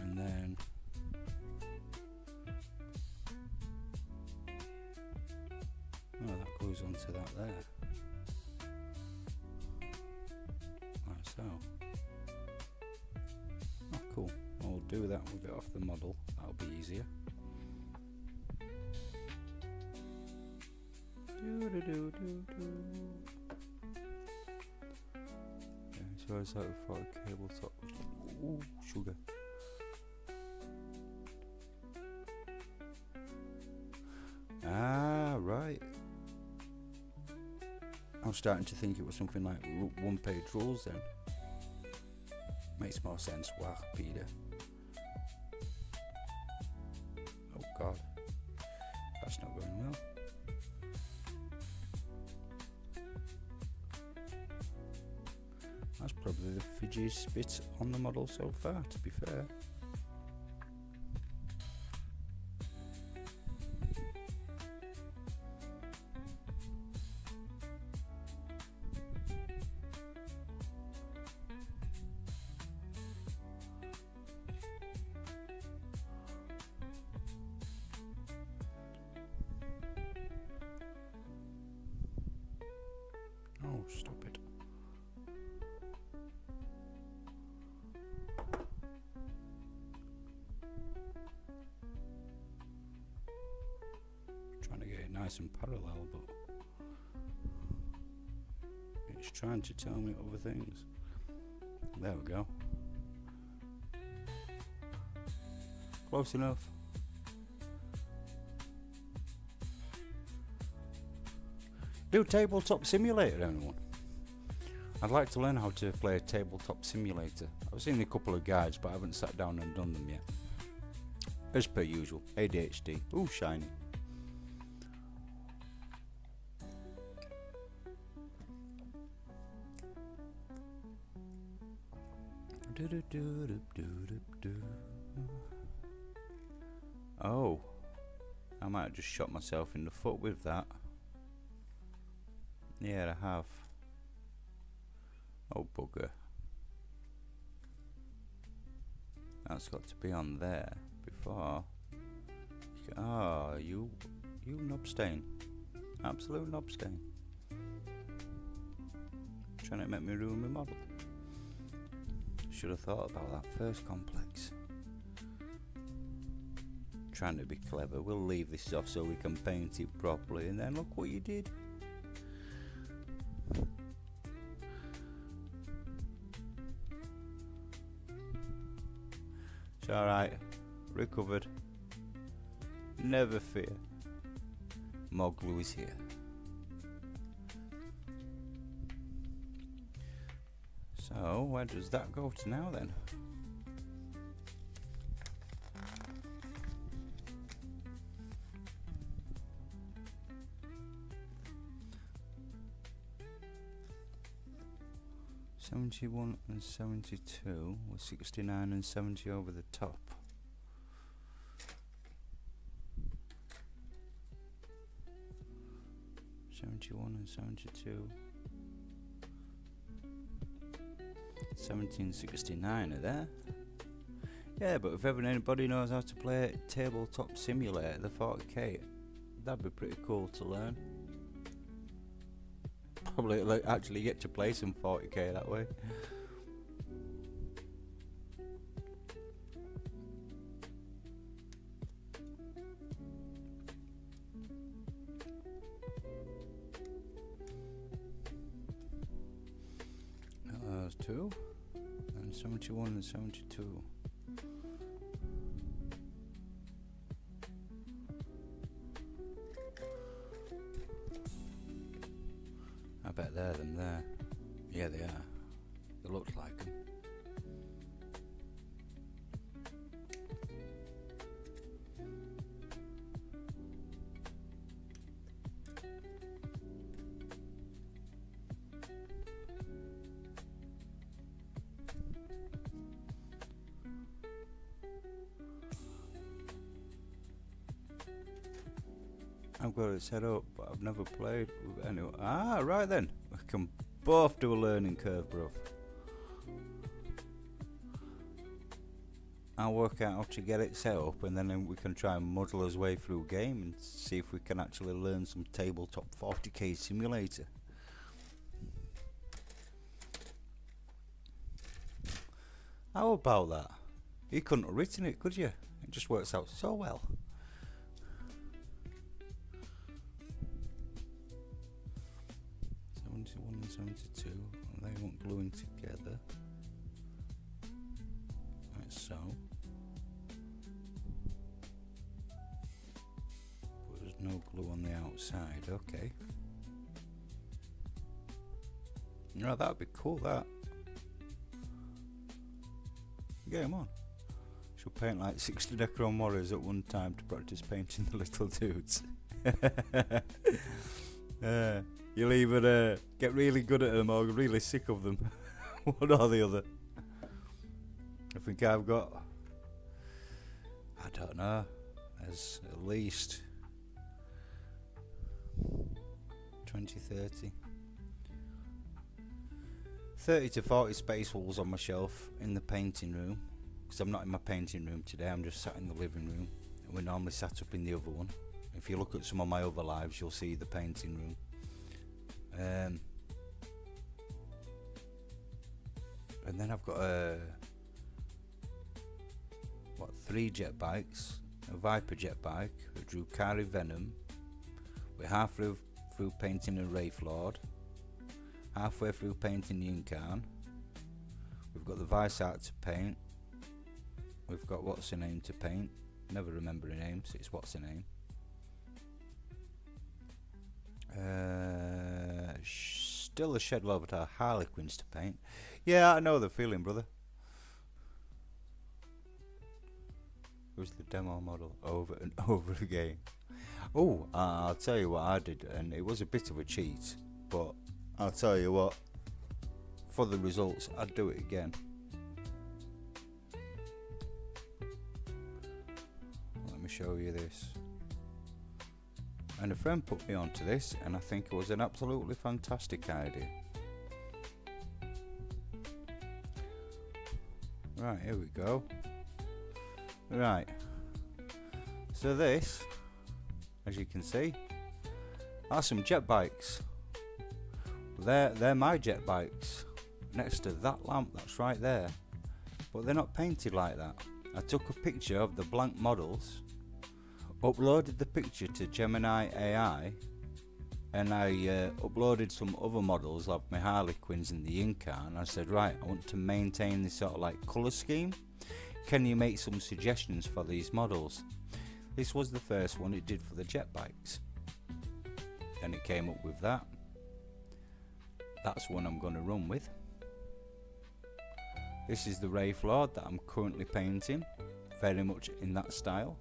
And then that glues onto that there. Like so. Oh, cool. I'll do that with it off the model. That'll be easier. Yeah, so it's like for a cable top. Ooh, sugar. Ah, right. I'm starting to think it was something like one-page rules then. Makes more sense. Wow, Peter. Oh God, that's not going well. That's probably the fidgiest bit on the model so far, to be fair. Oh, stop it. Trying to get it nice and parallel, but it's trying to tell me other things. There we go. Close enough. Do Tabletop Simulator, anyone? I'd like to learn how to play a Tabletop Simulator. I've seen a couple of guides, but I haven't sat down and done them yet. As per usual, ADHD. Ooh, shiny. Oh, I might have just shot myself in the foot with that. Yeah, I have. Oh, bugger. That's got to be on there before. Oh, you knobstain. Absolute knobstain. Trying to make me ruin my model. Should have thought about that first, complex. Trying to be clever. We'll leave this off so we can paint it properly, and then look what you did. It's alright, recovered. Never fear. More glue is here. So, where does that go to now then? $71 and $72 with $69 and $70 over the top. $71 and $72. $17.69 are there. Yeah, but if ever anybody knows how to play Tabletop Simulator, the 40k, that'd be pretty cool to learn. Probably actually get to play some 40k that way. Those two, and 71 and 72. bet they're them there. Yeah, they are. They look like them. I've got it set up, but I've never played with anyone. Ah, right then. We can both do a learning curve, bruv. I'll work out how to get it set up, and then we can try and muddle our way through a game and see if we can actually learn some tabletop 40k simulator. How about that? You couldn't have written it, could you? It just works out so well. 71 and 72, and they weren't gluing together. Like so. But there's no glue on the outside, okay. No, that'd be cool, that. Game on. Should paint like 60 Necron warriors at one time to practice painting the little dudes. You'll either get really good at them or really sick of them. One or the other. I think I've got, I don't know, there's at least 20, 30 to 40 space walls on my shelf in the painting room, because I'm not in my painting room today. I'm just sat in the living room, and we're normally sat up in the other one. If you look at some of my other lives, you'll see the painting room. And then I've got 3 jet bikes, a Viper jet bike, a Drukhari Venom. We're halfway through painting a Wraith Lord, halfway through painting the Incarn. We've got the Vice Art to paint. We've got what's her name to paint. Never remember her name, so it's what's her name. Still a shed load of Harlequins to paint. Yeah, I know the feeling, brother. It was the demo model over and over again. Oh, I'll tell you what I did, and it was a bit of a cheat, but I'll tell you what, for the results, I'd do it again. Let me show you this. And a friend put me onto this, and I think it was an absolutely fantastic idea. Right, here we go. Right, so this, as you can see, are some jet bikes. They're my jet bikes, next to that lamp that's right there, but they're not painted like that. I took a picture of the blank models, uploaded the picture to Gemini AI, and I uploaded some other models of my Harlequins in the Incarn. I said, right, I want to maintain this sort of like colour scheme. Can you make some suggestions for these models? This was the first one it did for the jet bikes, and it came up with that. That's one I'm going to run with. This is the Wraith Lord that I'm currently painting, very much in that style.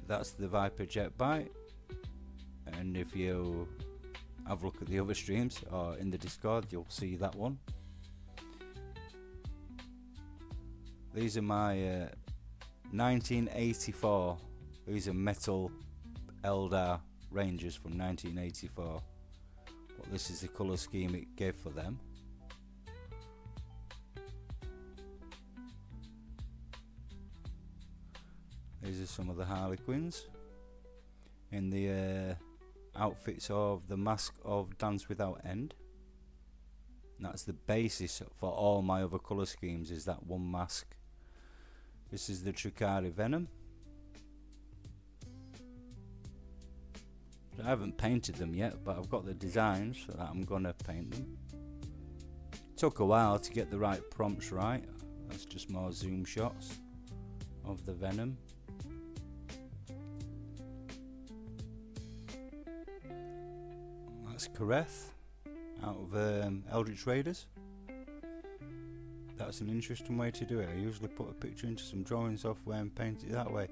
That's the Viper jet bike, and if you have a look at the other streams or in the Discord, you'll see that one. These are my 1984, these are metal Eldar Rangers from 1984, but this is the colour scheme it gave for them. These are some of the Harlequins in the outfits of the Mask of Dance Without End. And that's the basis for all my other colour schemes, is that one mask. This is the Drukhari Venom. I haven't painted them yet, but I've got the designs so that I'm gonna paint them. Took a while to get the right prompts right. That's just more zoom shots of the Venom. That's Kareth out of Eldritch Raiders. That's an interesting way to do it. I usually put a picture into some drawing software and paint it that way.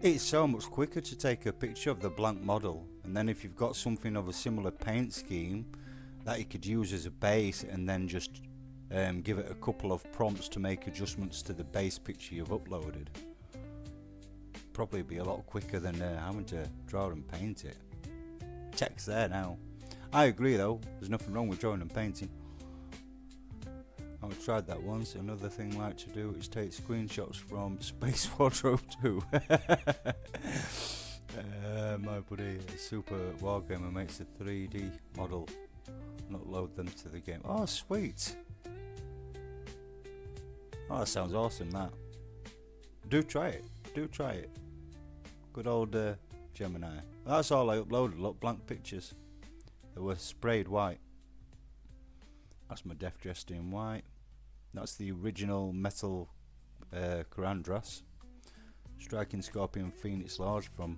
It's so much quicker to take a picture of the blank model, and then if you've got something of a similar paint scheme that you could use as a base, and then just give it a couple of prompts to make adjustments to the base picture you've uploaded. Probably be a lot quicker than having to draw and paint it. Check's there now. I agree though, there's nothing wrong with drawing and painting. I've tried that once. Another thing I like to do is take screenshots from Space Wardrobe 2. My buddy, Super Wargamer, makes a 3D model and upload them to the game. Oh, sweet. Oh, that sounds awesome, that. Do try it. Do try it. Good old Gemini. That's all I uploaded. Look, blank pictures. They were sprayed white. That's my death dressed in white. That's the original metal Karandras. Striking Scorpion Phoenix Lodge from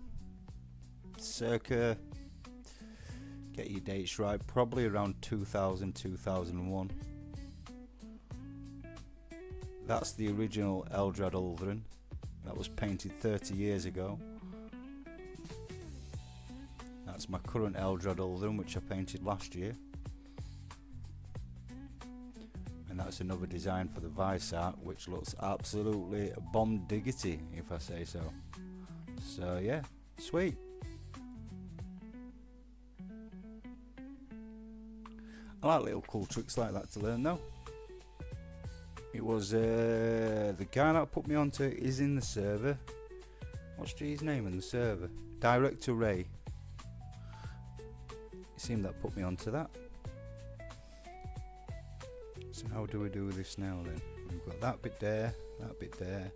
circa, get your dates right, probably around 2000, 2001. That's the original Adhd that was painted 30 years ago. That's my current Adhd which I painted last year. And that's another design for the Vice art, which looks absolutely bomb diggity, if I say so. So yeah, sweet. I like little cool tricks like that to learn though. It was the guy that put me onto it is in the server. What's his name in the server? Director Ray. It seemed that put me onto that. So how do we do this now then? We've got that bit there, that bit there.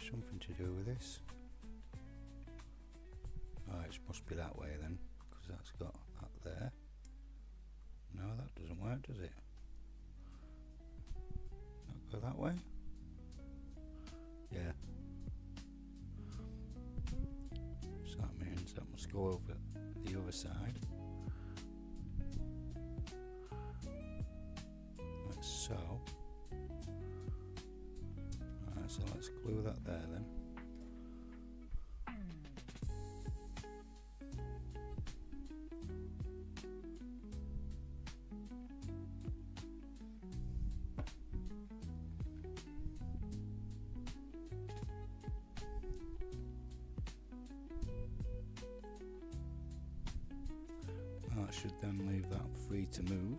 Something to do with this. Oh, it must be that way then, because that's got that there. No, that doesn't work, does it? Not go that way? Yeah. So that means that must go over the other side. Like so. Alright, so let's glue that there then. That should then leave that free to move.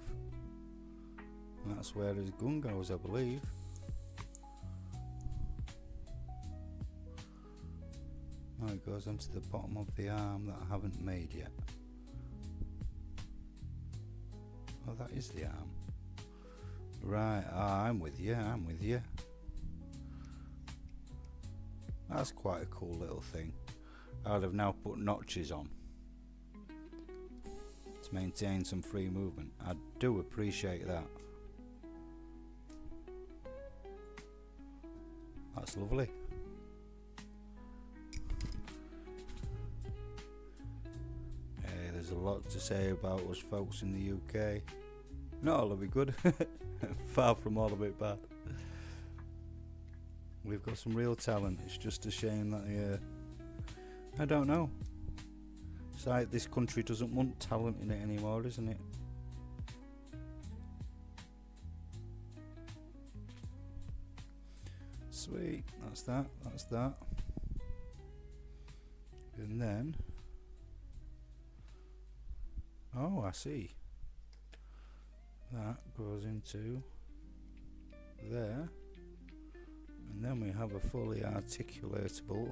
And that's where his gun goes, I believe. Now it goes onto the bottom of the arm that I haven't made yet. Oh, that is the arm. Right, I'm with you, I'm with you. That's quite a cool little thing. I'd have now put notches on to maintain some free movement. I do appreciate that. That's lovely. Hey, there's a lot to say about us folks in the UK. Not all of it good, far from all of it bad. We've got some real talent. It's just a shame that I don't know. It's like this country doesn't want talent in it anymore, isn't it? Sweet, that's that, that's that. And then, oh, I see. That goes into there. And then we have a fully articulatable,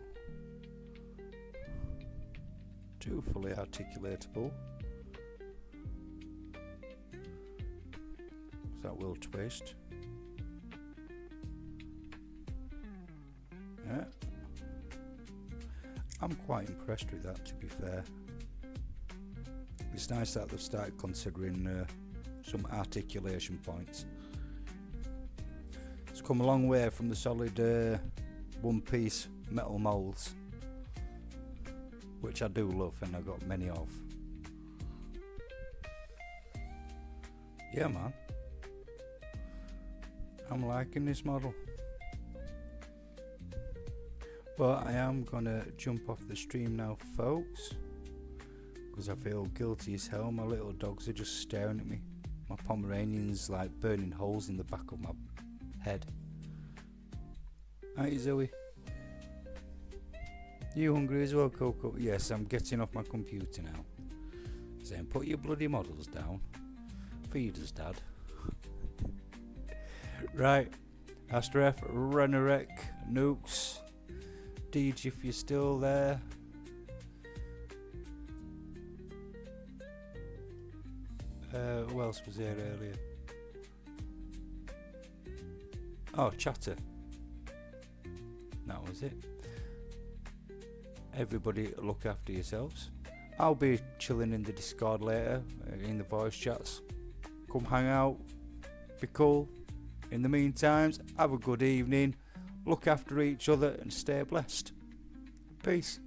two fully articulatable. That will twist. Yeah. I'm quite impressed with that, to be fair. It's nice that they've started considering some articulation points. It's come a long way from the solid one-piece metal moulds, which I do love and I've got many of. Yeah man, I'm liking this model. But I am gonna jump off the stream now folks, because I feel guilty as hell. My little dogs are just staring at me. My Pomeranian's like burning holes in the back of my head. Aren't you, Zoe? You hungry as well, Coco? Yes, I'm getting off my computer now. Saying, put your bloody models down. Feed us, Dad. Right, Astra F, Renarek, Nukes, Djing if you're still there. Who else was there earlier? Oh, Chatter. That was it. Everybody look after yourselves. I'll be chilling in the Discord later, in the voice chats. Come hang out, be cool. In the meantime, have a good evening, look after each other and stay blessed. Peace.